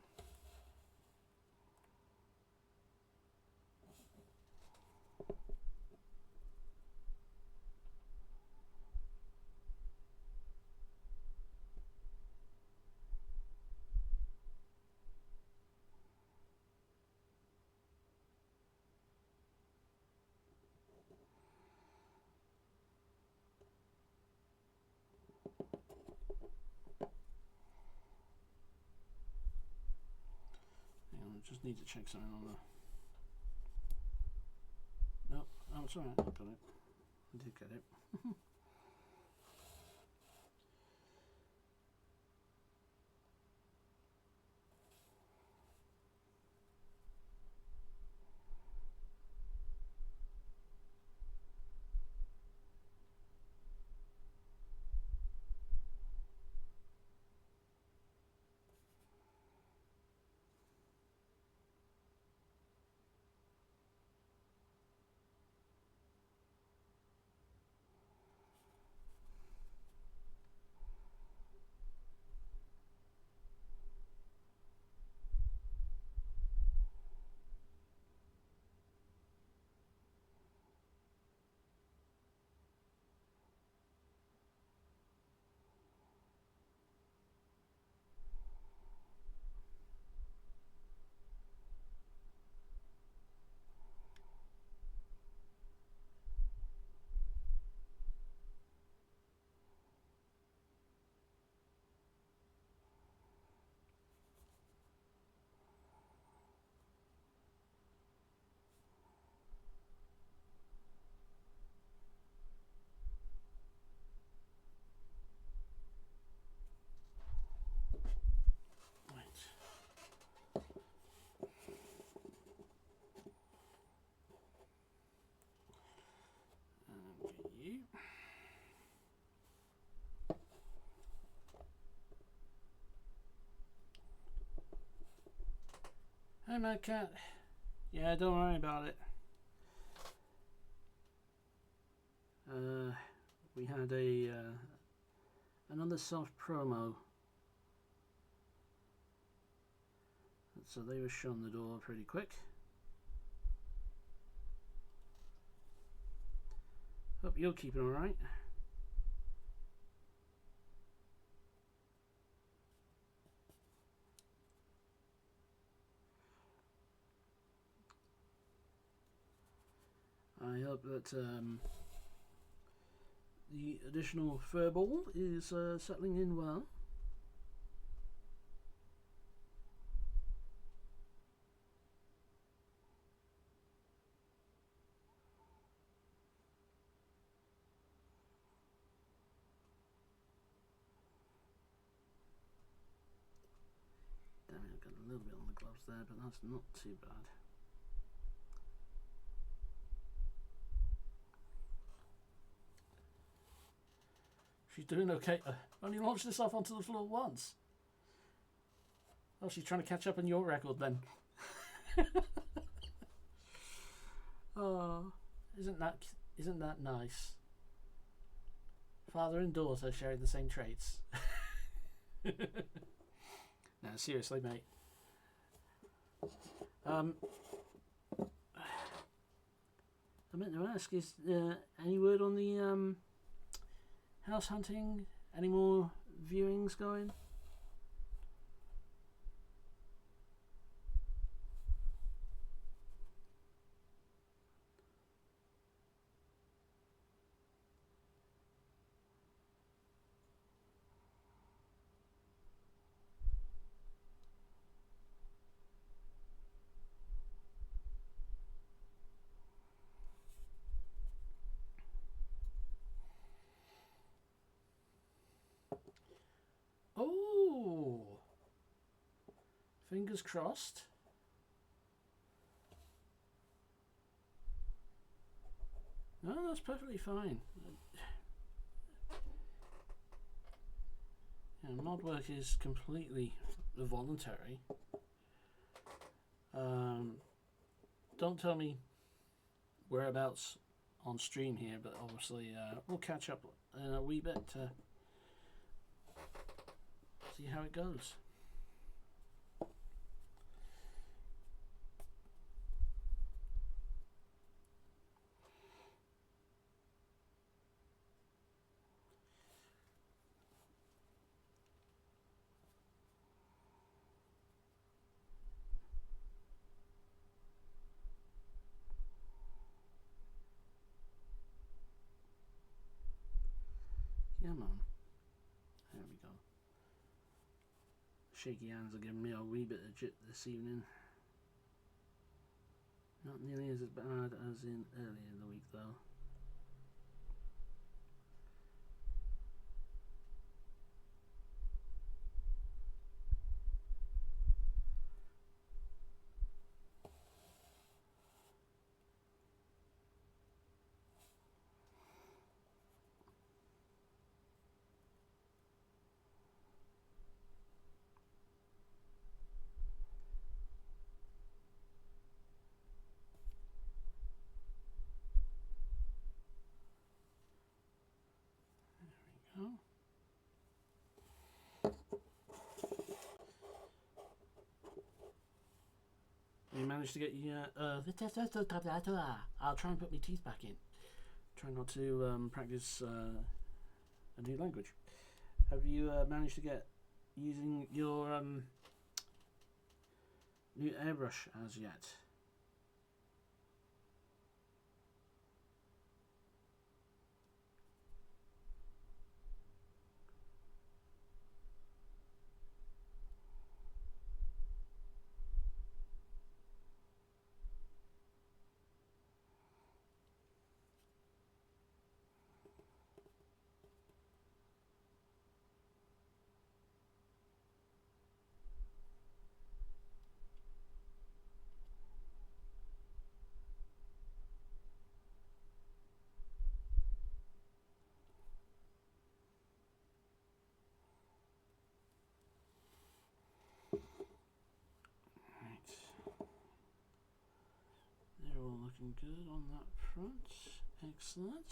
Just need to check something on the... No, oh, it's alright, I got it. I did get it. Hey, Mad Cat. Yeah, don't worry about it. We had another soft promo, so they were shown the door pretty quick. Hope you're keeping all right. I hope that the additional furball is settling in well. Damn it, I've got a little bit on the gloves there, but that's not too bad. She's doing okay. Only launched this off onto the floor once. Oh, she's trying to catch up on your record then. Oh, isn't that nice? Father and daughter sharing the same traits. No, seriously, mate. I meant to ask, is any word on the house hunting? Any more viewings going? Oh, fingers crossed. No, that's perfectly fine. Yeah, mod work is completely voluntary. Don't tell me whereabouts on stream here, but obviously we'll catch up in a wee bit to see how it goes. Yeah, man. There we go. Shaky hands are giving me a wee bit of jit this evening. Not nearly as bad as in earlier in the week, though. Oh. You managed to get your I'll try and put my teeth back in. Try not to practice a new language. Have you managed to get using your new airbrush as yet? They're all looking good on that front. Excellent.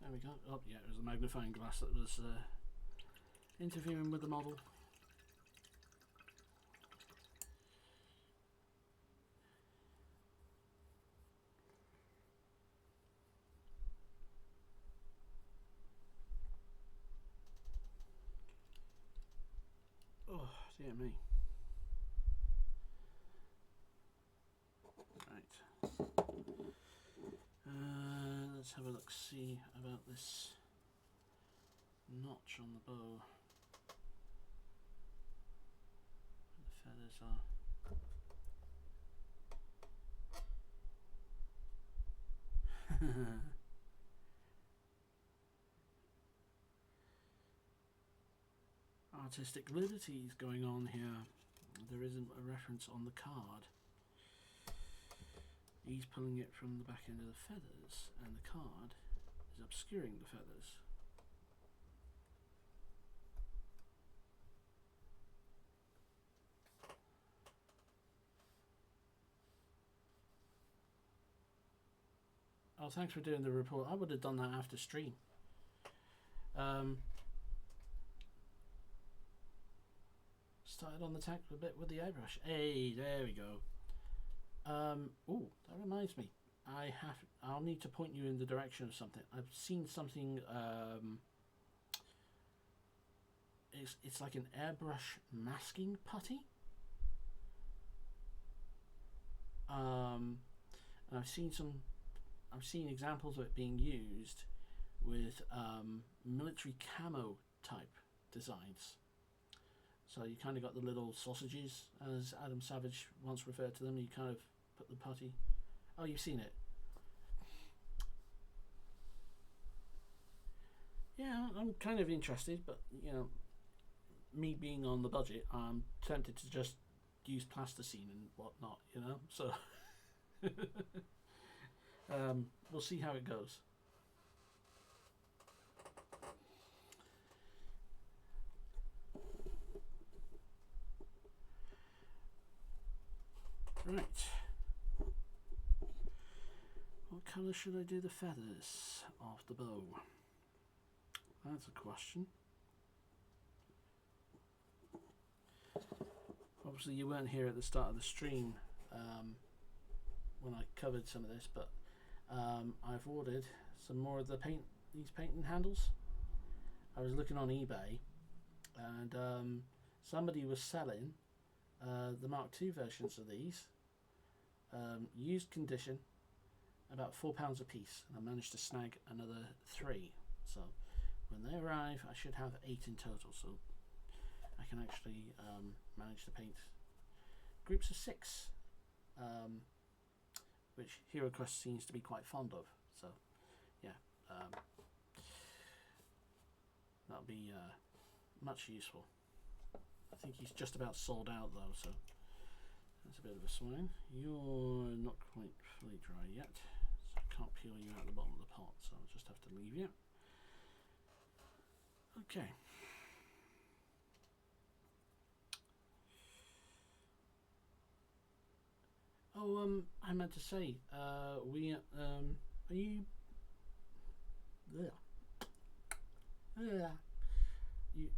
There we go. Oh, yeah, it was the magnifying glass that was interfering with the model. Oh, dear me. Let's have a look, see about this notch on the bow. Where the feathers are. Artistic liberties going on here. There isn't a reference on the card. He's pulling it from the back end of the feathers, and the card is obscuring the feathers. Oh, thanks for doing the report. I would have done that after stream. started on the tack a bit with the airbrush. Hey, there we go. Oh, that reminds me. I'll need to point you in the direction of something. I've seen something. It's like an airbrush masking putty. And I've seen examples of it being used with military camo type designs. So you kind of got the little sausages, as Adam Savage once referred to them. You kind of put the putty. Oh, you've seen it. Yeah, I'm kind of interested, but you know, me being on the budget, I'm tempted to just use plasticine and whatnot. You know, so we'll see how it goes. Right. What colour should I do the feathers of the bow? That's a question. Obviously you weren't here at the start of the stream when I covered some of this, but I've ordered some more of these painting handles. I was looking on eBay and somebody was selling the Mark II versions of these, used condition, about £4 a piece, and I managed to snag another 3. So when they arrive, I should have 8 in total. So I can actually manage to paint groups of 6, which HeroQuest seems to be quite fond of. So yeah, that'll be much useful. I think he's just about sold out though, so that's a bit of a swing. You're not quite fully dry yet, so I can't peel you out the bottom of the pot, so I'll just have to leave you. Okay. Oh, I meant to say, are you?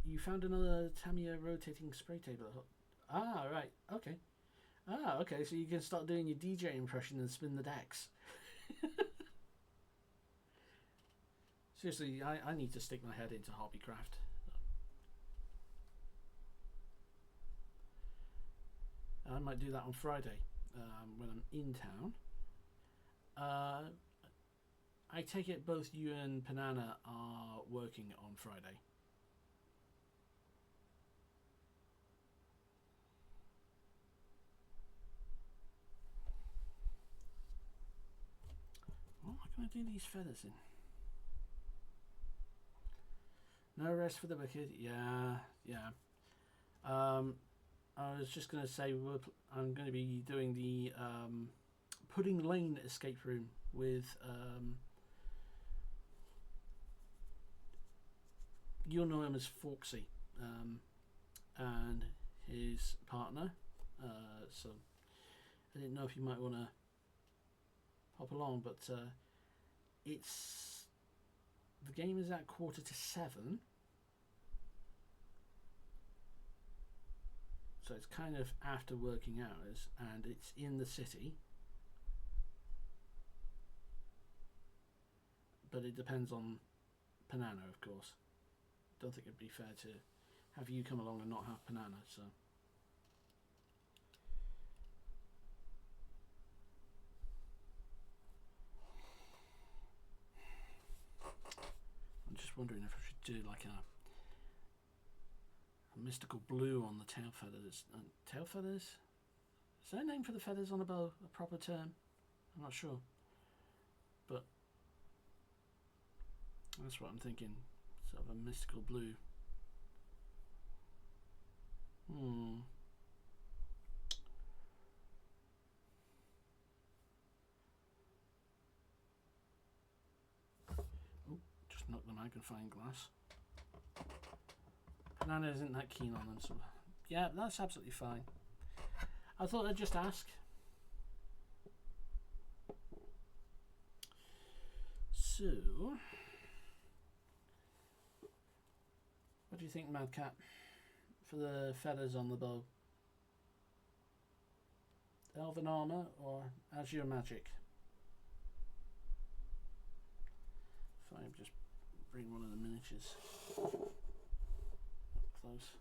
You found another Tamiya rotating spray table. Ah, right. Okay. Ah, okay. So you can start doing your DJ impression and spin the decks. Seriously, I need to stick my head into hobbycraft. I might do that on Friday when I'm in town. I take it both you and Panana are working on Friday. What am I going to do these feathers in? No rest for the wicked. Yeah. I was just going to say I'm going to be doing the Pudding Lane escape room with you'll know him as Forksy and his partner. So I didn't know if you might want to hop along, but the game is at 7:15. So it's kind of after working hours, and it's in the city. But it depends on Panana, of course. Don't think it'd be fair to have you come along and not have Panana, so. I'm just wondering if I should do like a mystical blue on the tail feathers. Tail feathers? Is there a name for the feathers on a bow? A proper term? I'm not sure. But that's what I'm thinking. Sort of a mystical blue. Oh, just knocked the magnifying glass. Nana isn't that keen on them, so yeah, that's absolutely fine. I thought I'd just ask. So, what do you think, Mad Cat? for the feathers on the bow? Elven Armor or Azure Magic? If I just bring one of the miniatures up close.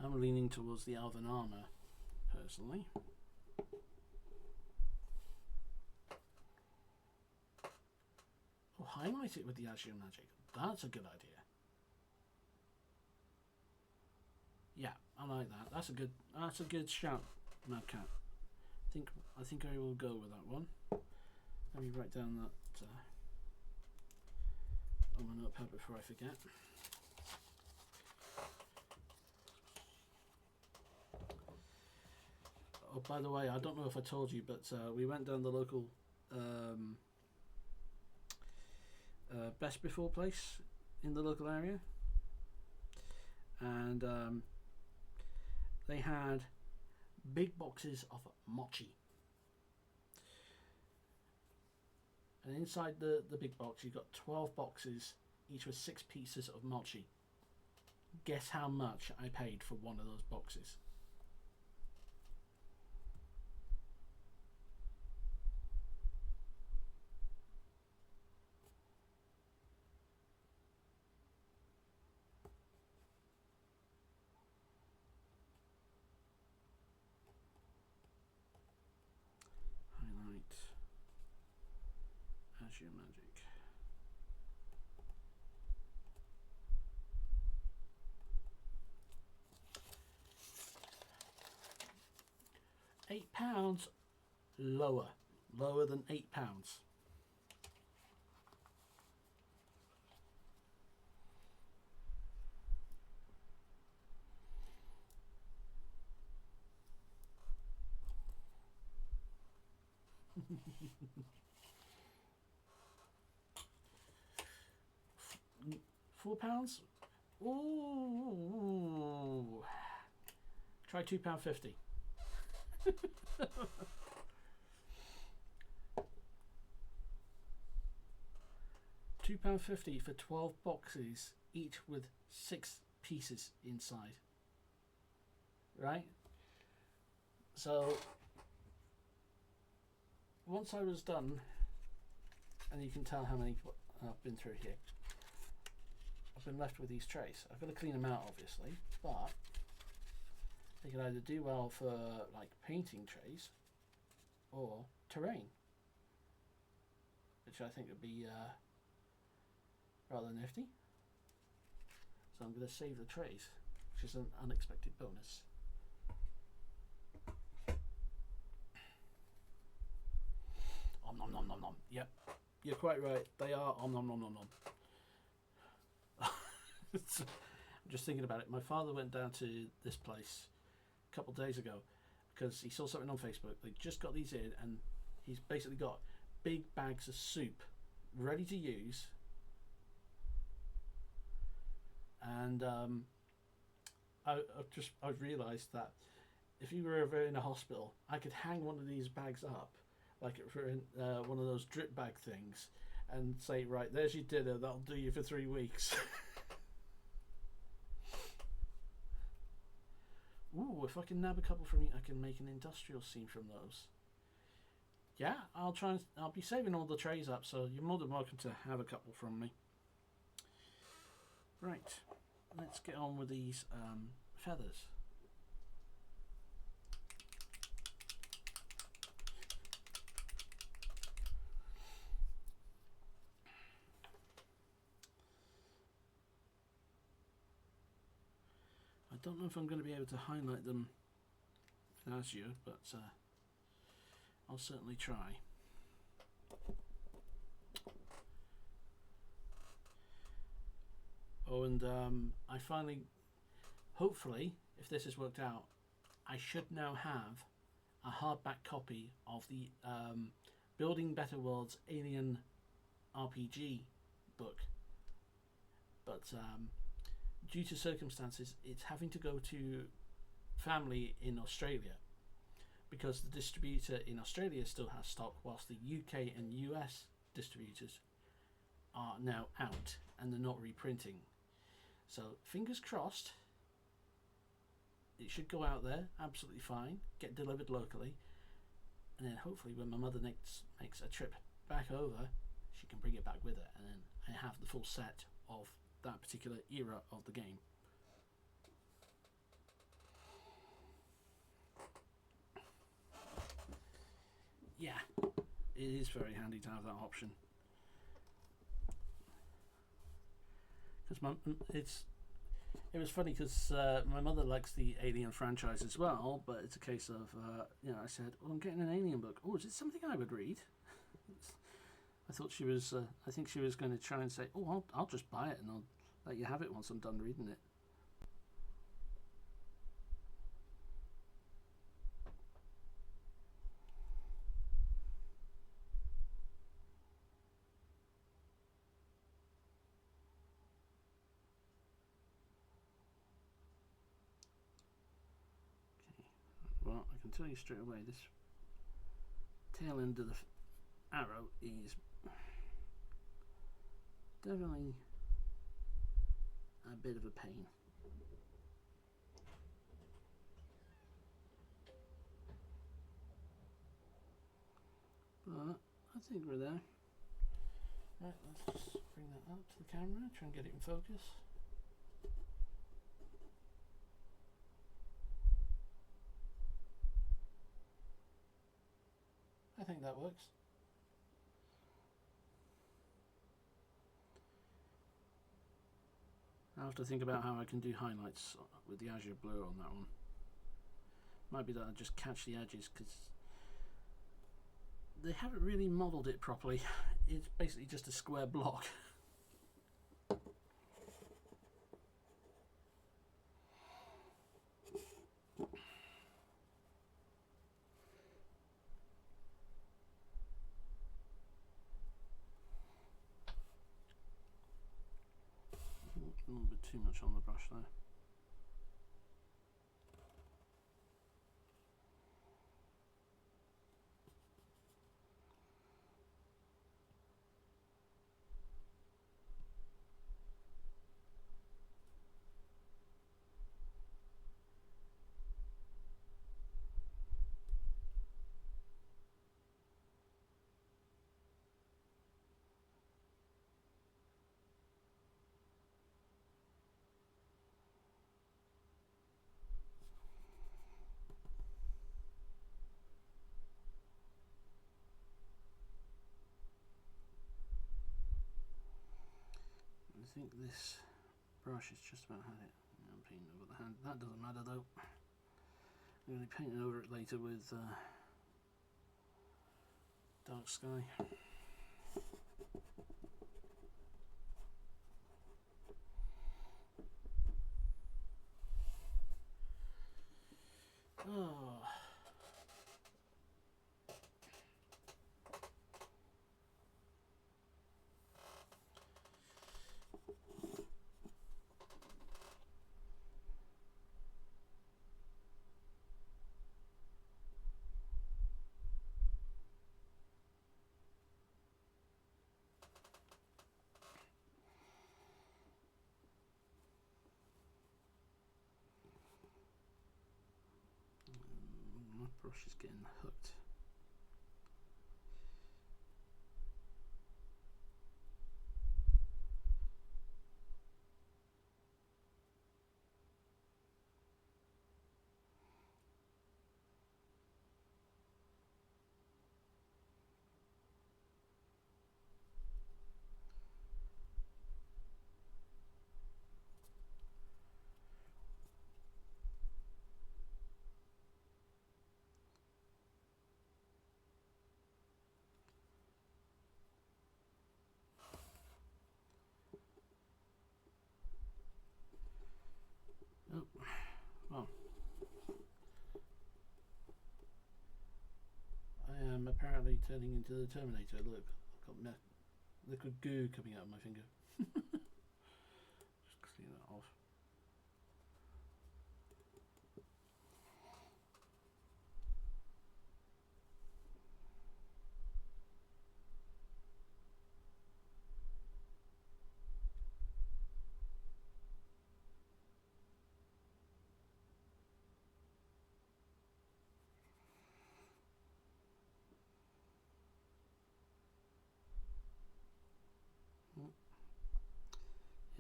I'm leaning towards the Elven Armor, personally. Oh, highlight it with the Azure Magic. That's a good idea. Yeah, I like that. That's a good shout, Mad Cat. I think I will go with that one. Let me write down that on my notepad before I forget. Oh, by the way, I don't know if I told you, but we went down the local Best Before place in the local area, and they had big boxes of mochi. And inside the big box, you've got 12 boxes, each with 6 pieces of mochi. Guess how much I paid for one of those boxes? Azure Magic. £8 lower than £8. £4? Ooh. Try £2.50. £2.50 for 12 boxes, each with 6 pieces inside. Right? So once I was done, and you can tell how many I've been through here, I've been left with these trays. I've got to clean them out, obviously, but they can either do well for like painting trays or terrain, which I think would be rather nifty. So I'm going to save the trays, which is an unexpected bonus. Om nom nom nom nom. Yep, you're quite right. They are om nom nom nom nom. I'm just thinking about it. My father went down to this place a couple of days ago because he saw something on Facebook. They just got these in, and he's basically got big bags of soup ready to use. And I've realised that if you were ever in a hospital, I could hang one of these bags up, like for one of those drip bag things, and say, right, there's your dinner. That'll do you for 3 weeks. Ooh, if I can nab a couple from you, I can make an industrial scene from those. Yeah, I'll be saving all the trays up, so you're more than welcome to have a couple from me. Right, let's get on with these feathers. I don't know if I'm going to be able to highlight them in Azure, but I'll certainly try. Oh, and I finally, hopefully, if this has worked out, I should now have a hardback copy of the Building Better Worlds Alien RPG book. But due to circumstances, it's having to go to family in Australia, because the distributor in Australia still has stock, whilst the UK and US distributors are now out and they're not reprinting. So fingers crossed, it should go out there absolutely fine, get delivered locally, and then hopefully when my mother makes a trip back over, she can bring it back with her, and then I have the full set of that particular era of the game. Yeah, it is very handy to have that option. Because it was funny because my mother likes the Alien franchise as well, but it's a case of I said, "Oh, I'm getting an Alien book. Oh, is it something I would read?" I thought she was. I think she was going to try and say, "Oh, I'll just buy it and I'll let you have it once I'm done reading it." Well, I can tell you straight away, this tail end of the arrow is definitely a bit of a pain. But I think we're there. Right, let's just bring that up to the camera, try and get it in focus. I think that works. I'll have to think about how I can do highlights with the azure blur on that one. Might be that I just catch the edges, because they haven't really modelled it properly. It's basically just a square block. A little bit too much on the brush there. I think this brush is just about had it. I'm painting over the hand. That doesn't matter though. I'm going to be painting over it later with dark sky. Oh. My brush is getting hooked. Oh, well, I am apparently turning into the Terminator. Look, I've got liquid goo coming out of my finger. Just clean that off.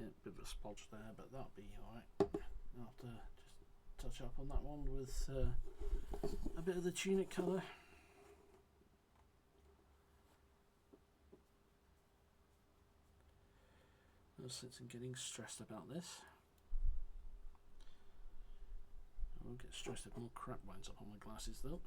Yeah, a bit of a splodge there, but that'll be alright. I'll have to just touch up on that one with a bit of the tunic colour. No sense in getting stressed about this. I won't get stressed if more crap winds up on my glasses though.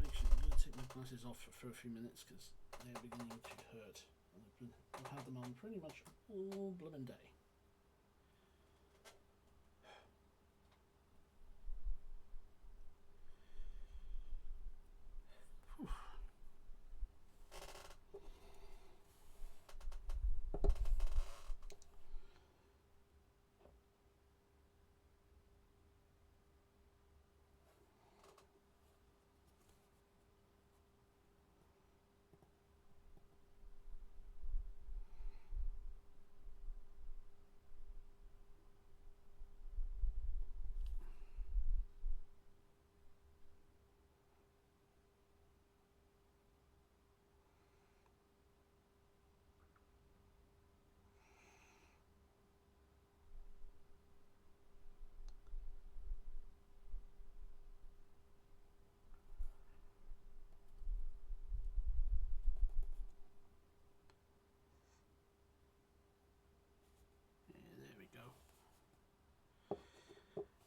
Actually, I'm going to take my glasses off for a few minutes because they're beginning to hurt. I've had them on pretty much all blooming day. Whew.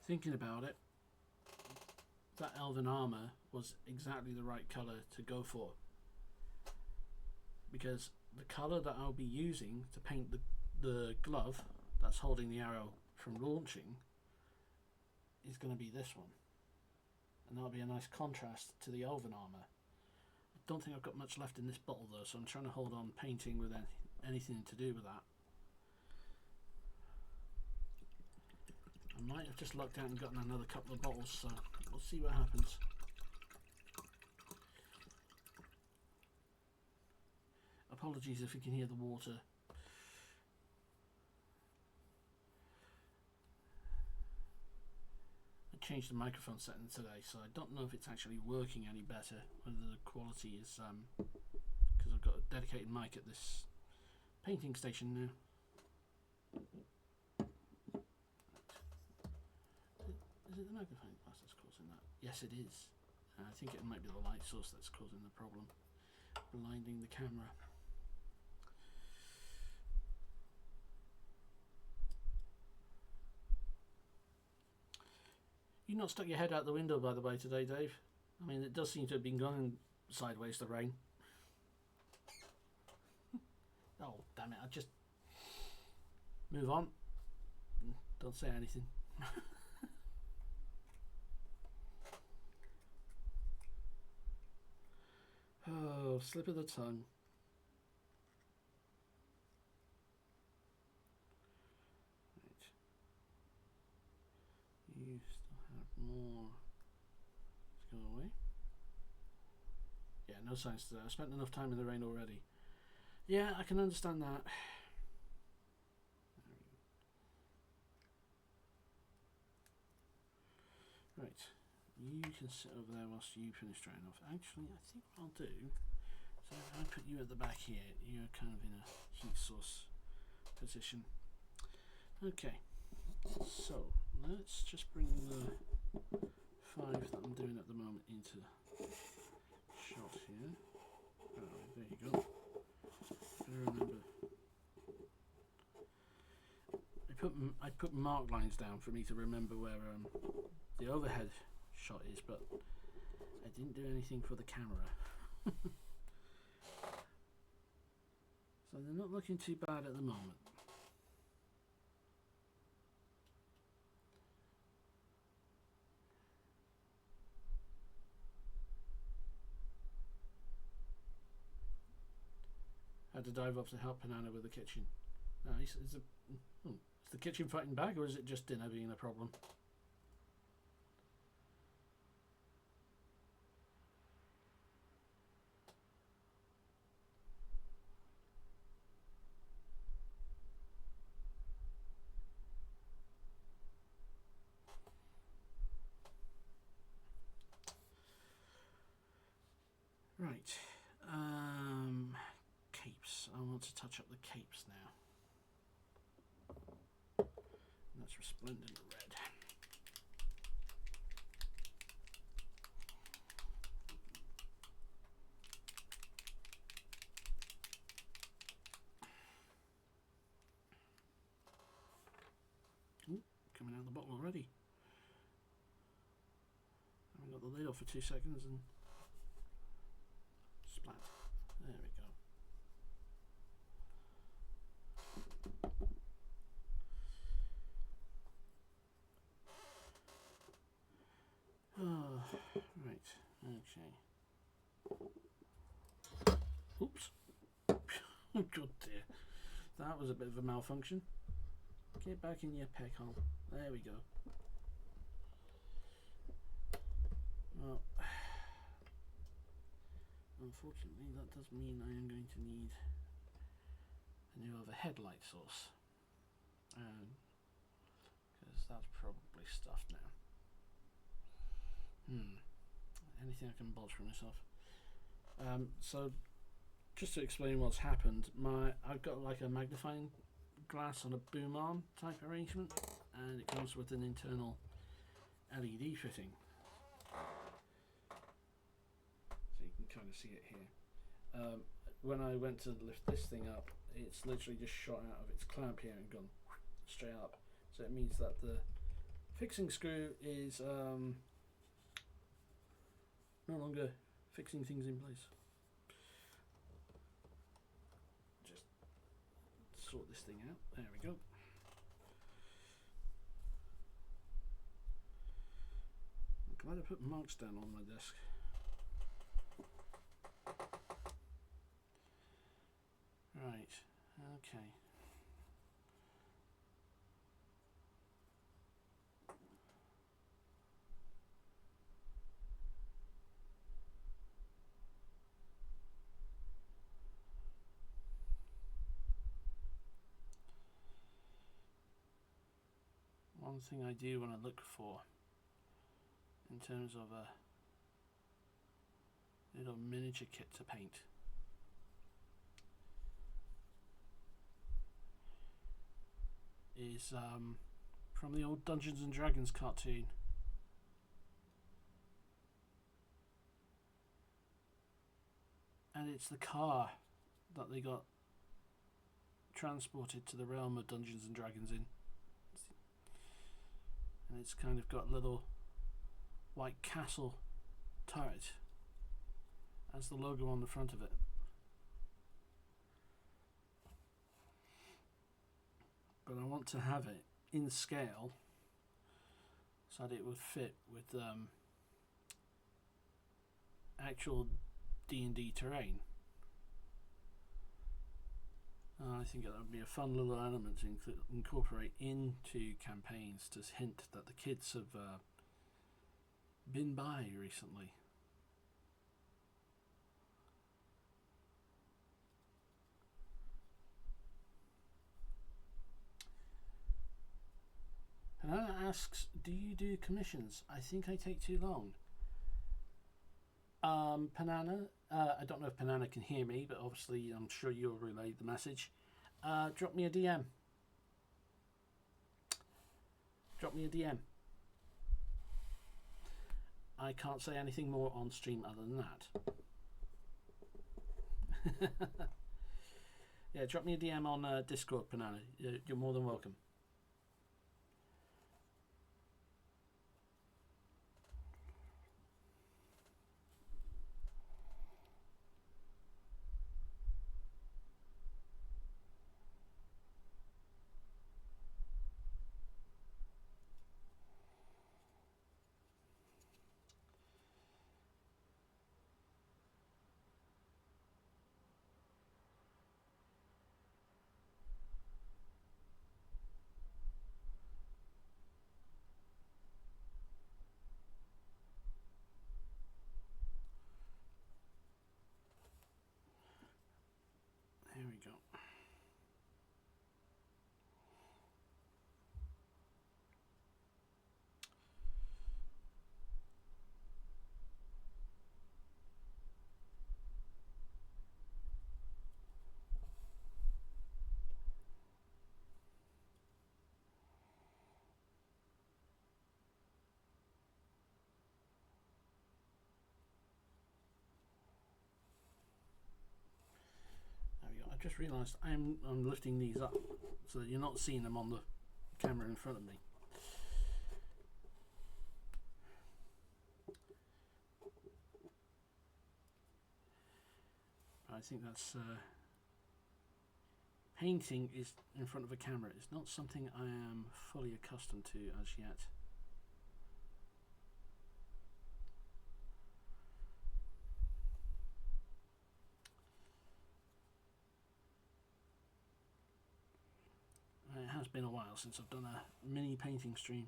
Thinking about it, that Elven Armor was exactly the right colour to go for, because the colour that I'll be using to paint the glove that's holding the arrow from launching is going to be this one, and that'll be a nice contrast to the Elven Armor. I don't think I've got much left in this bottle though, so I'm trying to hold on painting with anything to do with that. I might have just lucked out and gotten another couple of bottles, so we'll see what happens. Apologies if you can hear the water. I changed the microphone setting today, so I don't know if it's actually working any better, whether the quality is, because I've got a dedicated mic at this painting station now. Is it the magnifying glass that's causing that? Yes, it is. I think it might be the light source that's causing the problem, blinding the camera. You've not stuck your head out the window, by the way, today, Dave. I mean, it does seem to have been going sideways, the rain. Oh, damn it, I just move on. Don't say anything. Oh, slip of the tongue. Right. You still have more to go away. Yeah, no signs to that. I spent enough time in the rain already. Yeah, I can understand that. Right. You can sit over there whilst you finish drying off. Actually, I think what I'll do, so if I put you at the back here, you're kind of in a heat source position. Okay, so let's just bring the 5 that I'm doing at the moment into shot here. Oh, there you remember. I put mark lines down for me to remember where the overhead shot is, but I didn't do anything for the camera. So they're not looking too bad at the moment. Had to dive off to help Panana with the kitchen. Is the kitchen fighting back, or is it just dinner being a problem? Right. Capes. I want to touch up the capes now. And that's resplendent red. Ooh, coming out of the bottle already. I haven't got the lid off for 2 seconds and splat. There we go. Oh, right. Okay. Oops. Oh, good dear. That was a bit of a malfunction. Get back in your peck hole. There we go. Well, unfortunately, that does mean I am going to need a new overhead light source. Because that's probably stuffed now. Anything I can bodge for myself. So, just to explain what's happened, I've got like a magnifying glass on a boom arm type arrangement, and it comes with an internal LED fitting. So you can kind of see it here. When I went to lift this thing up, it's literally just shot out of its clamp here and gone straight up. So it means that the fixing screw is no longer fixing things in place. Just sort this thing out. There we go. I'm glad I put marks down on my desk. Right, okay. One thing I do want to look for in terms of a little miniature kit to paint is from the old Dungeons and Dragons cartoon. And it's the car that they got transported to the realm of Dungeons and Dragons in. And it's kind of got a little white castle turret as the logo on the front of it. But I want to have it in scale so that it would fit with actual D&D terrain. I think that would be a fun little element to incorporate into campaigns to hint that the kids have been by recently. Panana asks, do you do commissions? I think I take too long. Panana, I don't know if Panana can hear me, but obviously I'm sure you'll relay the message. Drop me a DM. Drop me a DM. I can't say anything more on stream other than that. Yeah, drop me a DM on Discord, Banana. You're more than welcome. There we go. I just realised I'm lifting these up so that you're not seeing them on the camera in front of me. But I think that's painting is in front of a camera. It's not something I am fully accustomed to as yet. It has been a while since I've done a mini painting stream.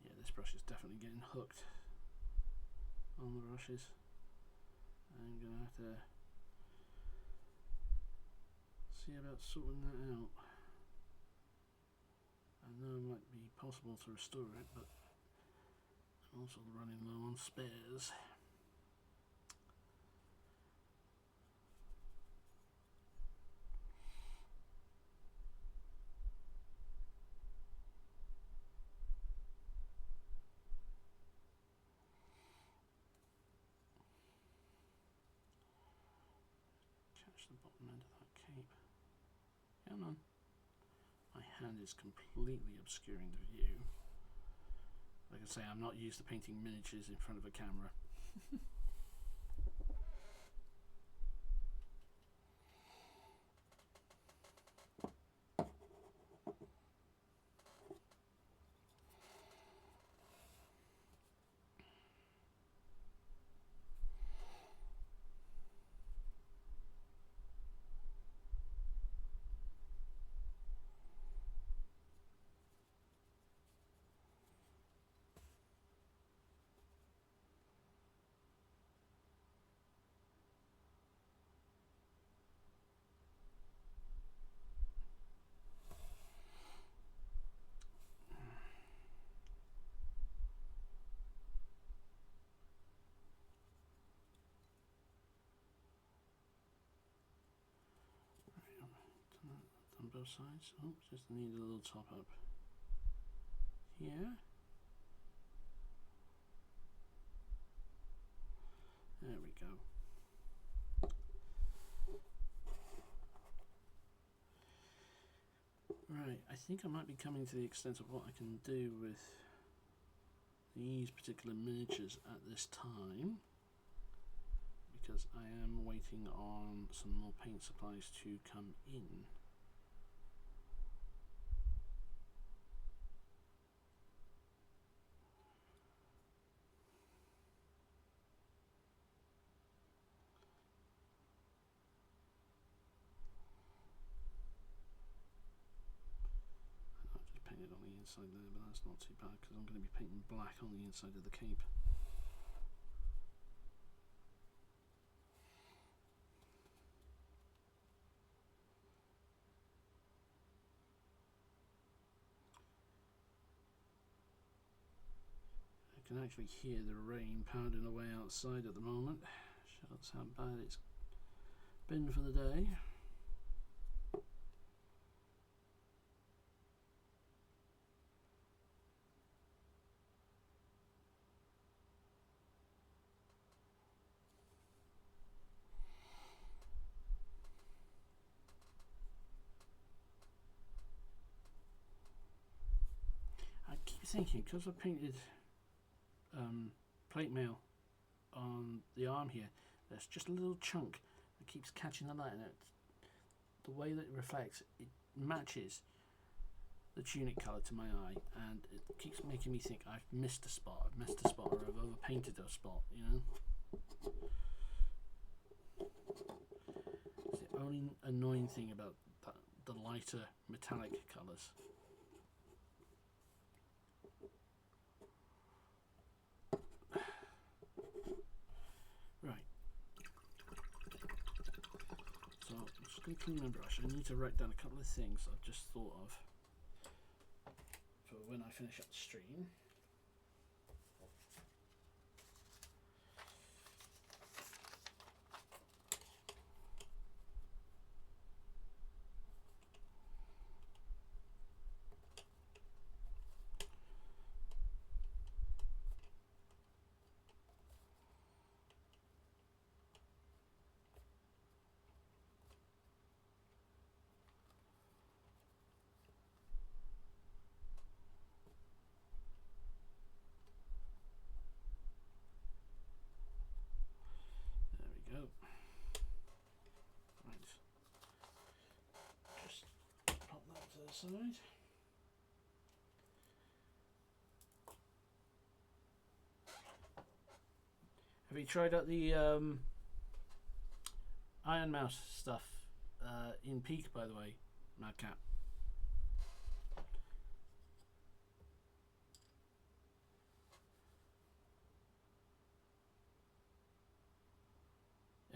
Yeah, this brush is definitely getting hooked on the brushes. I'm going to have to see about sorting that out. I know it might be possible to restore it, but I'm also running low on spares. Catch the bottom end of that cape. Come on. My hand is completely obscuring the view. Like I say, I'm not used to painting miniatures in front of a camera. On both sides. Oh, just need a little top up here. There we go. Right, I think I might be coming to the extent of what I can do with these particular miniatures at this time, because I am waiting on some more paint supplies to come in. Painted on the inside there, but that's not too bad because I'm going to be painting black on the inside of the cape. I can actually hear the rain pounding away outside at the moment. Shows how bad it's been for the day. thinking, because I painted plate mail on the arm here, there's just a little chunk that keeps catching the light, and the way that it reflects, it matches the tunic colour to my eye, and it keeps making me think I've missed a spot, or I've overpainted a spot, you know. It's the only annoying thing about the lighter metallic colours. Right. So I'm just going to clean my brush. I need to write down a couple of things I've just thought of for when I finish up the stream. Side. Have you tried out the Iron Mouse stuff in Peak, by the way, Madcap?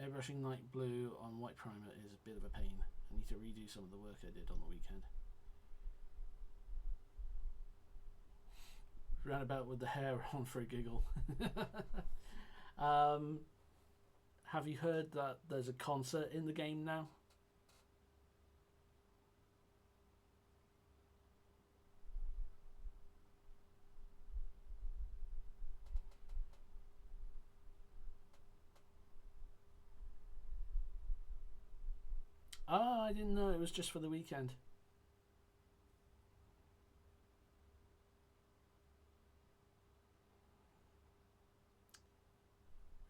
Airbrushing light blue on white primer is a bit of a pain. I need to redo some of the work I did on the weekend. Ran about with the hair on for a giggle. Have you heard that there's a concert in the game now? Oh, I didn't know it was just for the weekend.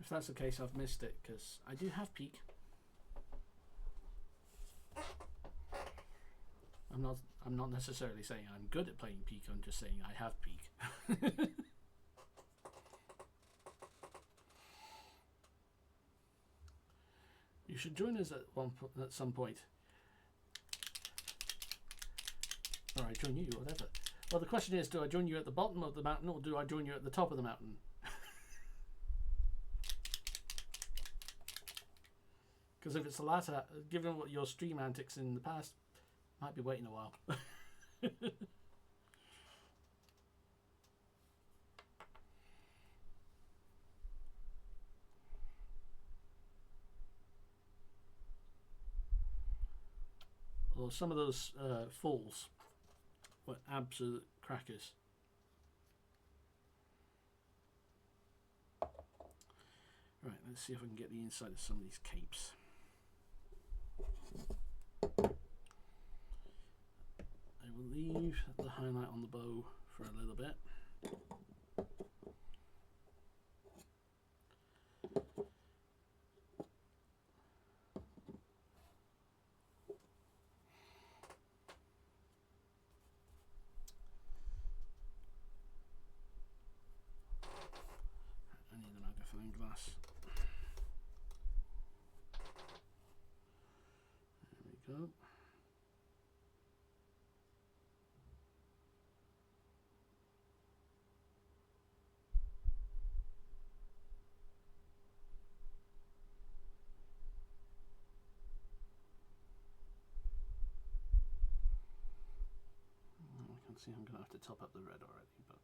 If that's the case, I've missed it, because I do have Peak. I'm not necessarily saying I'm good at playing Peak, I'm just saying I have Peak. You should join us at some point. Or I join you, whatever. Well, the question is, do I join you at the bottom of the mountain, or do I join you at the top of the mountain? Because if it's the latter, given what your stream antics in the past, might be waiting a while. Well, some of those falls were absolute crackers. Right, let's see if I can get the inside of some of these capes. I will leave the highlight on the bow for a little bit. I need a magnifying glass. There we go. See, I'm going to have to top up the red already, but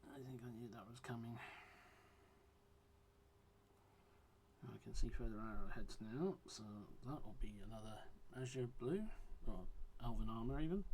I think I knew that was coming. I can see further arrowheads now, so that will be another azure blue, or elven armor even.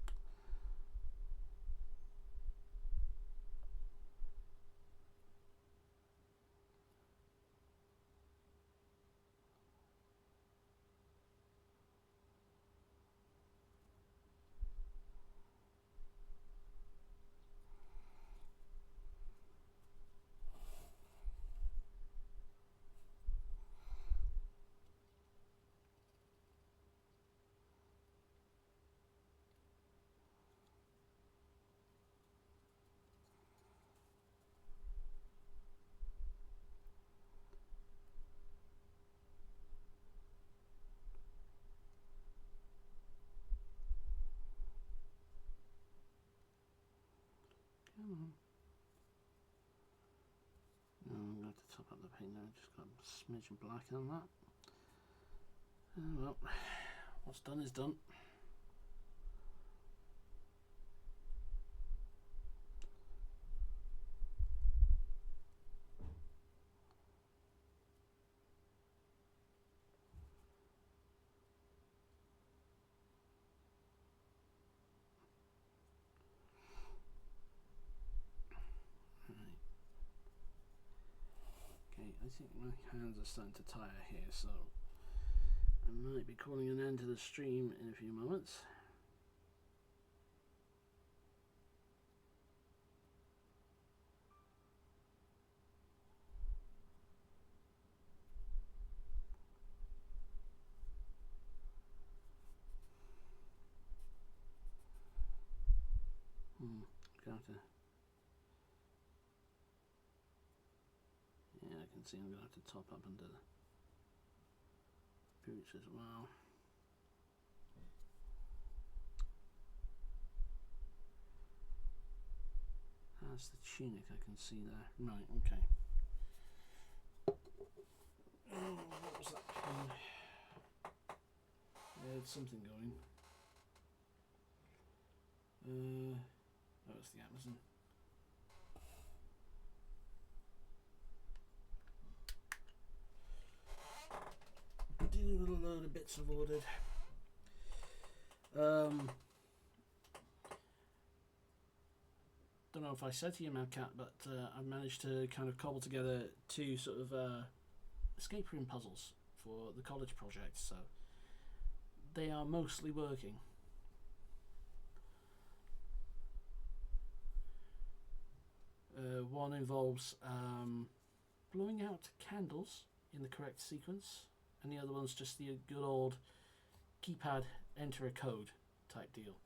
Come on. No, I'm going to have to top up the paint there. Just got a smidge of black on that. Well, what's done is done. I think my hands are starting to tire here, so I might be calling an end to the stream in a few moments. Got to. Yeah, I can see I'm going to have to top up under the boots as well. That's the tunic I can see there. Right, okay. Oh, what was that pen? Yeah, it's something going. That was the Amazon. Dealing with a load of bits I've ordered. Don't know if I said to you, Madcat, but I've managed to kind of cobble together two sort of escape room puzzles for the college project, so they are mostly working. One involves blowing out candles in the correct sequence, and the other one's just the good old keypad enter a code type deal.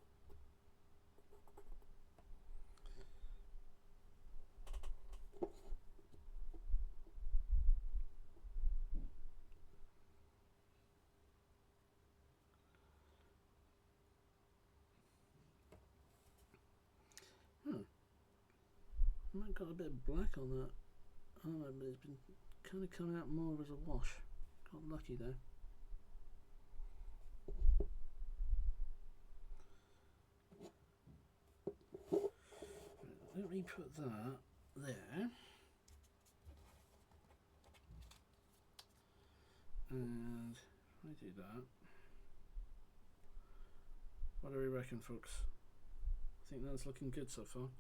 I might have got a bit of black on that. Oh, but it's been kind of coming out more as a wash. Got lucky there. Let me put that there. And if I do that, what do we reckon, folks? I think that's looking good so far.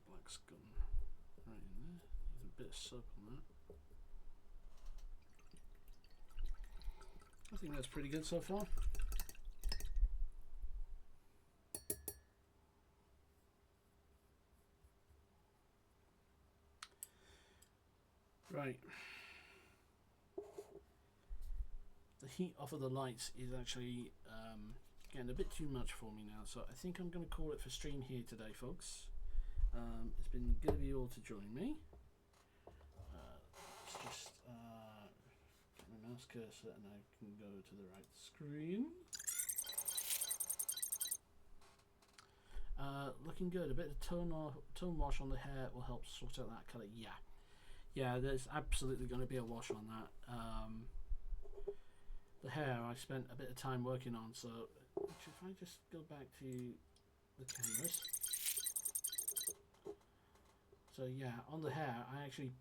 Black's gone right in there. Need a bit of soap on that. I think that's pretty good so far. Right. The heat off of the lights is actually getting a bit too much for me now, so I think I'm going to call it for stream here today, folks. It's been good of you all to join me. Let's just get my mouse cursor and I can go to the right screen. Looking good. A bit of tone wash on the hair will help sort out that colour. Yeah, there's absolutely going to be a wash on that. The hair I spent a bit of time working on, so if I just go back to the canvas. So yeah, on the hair I actually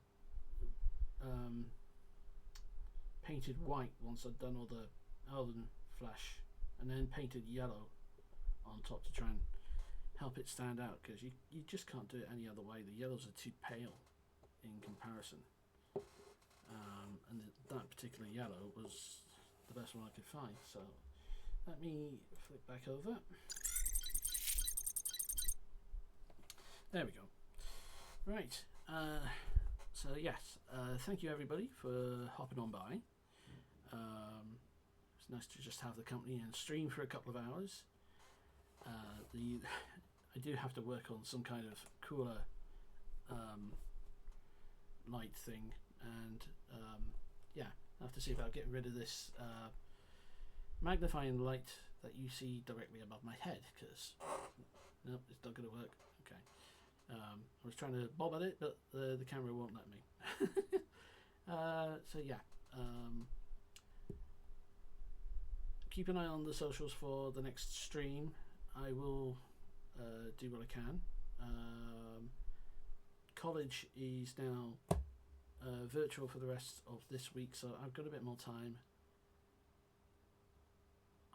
painted white once I'd done all the Elven flesh, and then painted yellow on top to try and help it stand out, because you just can't do it any other way. The yellows are too pale in comparison, and that particular yellow was the best one I could find. So let me flip back over. There we go. Right, so yes, thank you everybody for hopping on by. It's nice to just have the company and stream for a couple of hours. I do have to work on some kind of cooler light thing and yeah, I have to see about getting rid of this magnifying light that you see directly above my head, because nope, it's not going to work. Okay, I was trying to bob at it, but the camera won't let me. So yeah, keep an eye on the socials for the next stream. I will do what I can. College is now virtual for the rest of this week, so I've got a bit more time.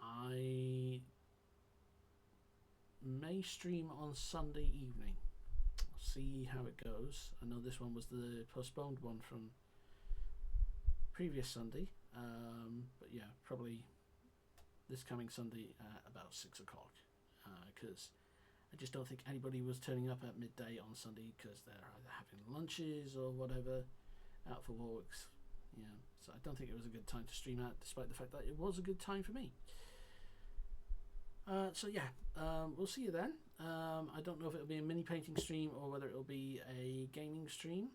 I may stream on Sunday evening. I'll see how it goes. I know this one was the postponed one from previous Sunday, but yeah, probably this coming Sunday at about 6 o'clock, because I just don't think anybody was turning up at midday on Sunday because they're either having lunches or whatever, out for walks. Yeah, so I don't think it was a good time to stream at, despite the fact that it was a good time for me. So yeah, we'll see you then. I don't know if it'll be a mini painting stream or whether it'll be a gaming stream.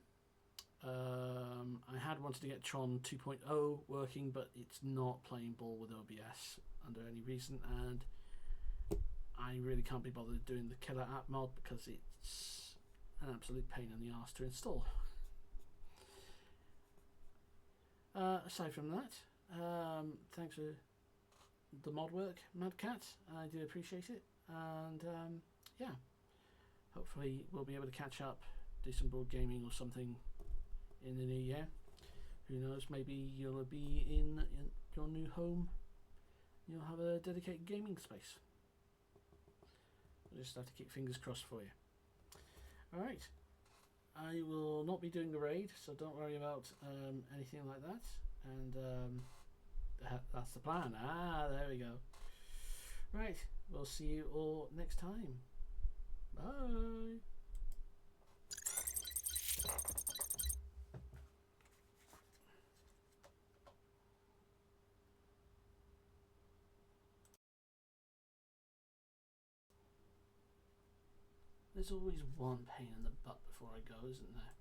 I had wanted to get Tron 2.0 working, but it's not playing ball with OBS under any reason, and I really can't be bothered doing the killer app mod because it's an absolute pain in the arse to install. Aside from that, thanks for the mod work, Mad Cat. I do appreciate it, and yeah, hopefully we'll be able to catch up, do some board gaming or something in the new year. Who knows, maybe you'll be in your new home, you'll have a dedicated gaming space. We'll just have to keep fingers crossed for you. Alright, I will not be doing the raid, so don't worry about anything like that, and that's the plan. There we go. Right, we'll see you all next time. Bye. There's always one pain in the butt before I go, isn't there?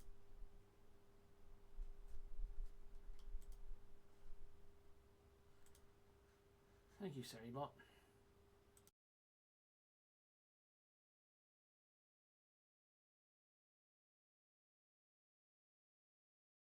Thank you, Seribot.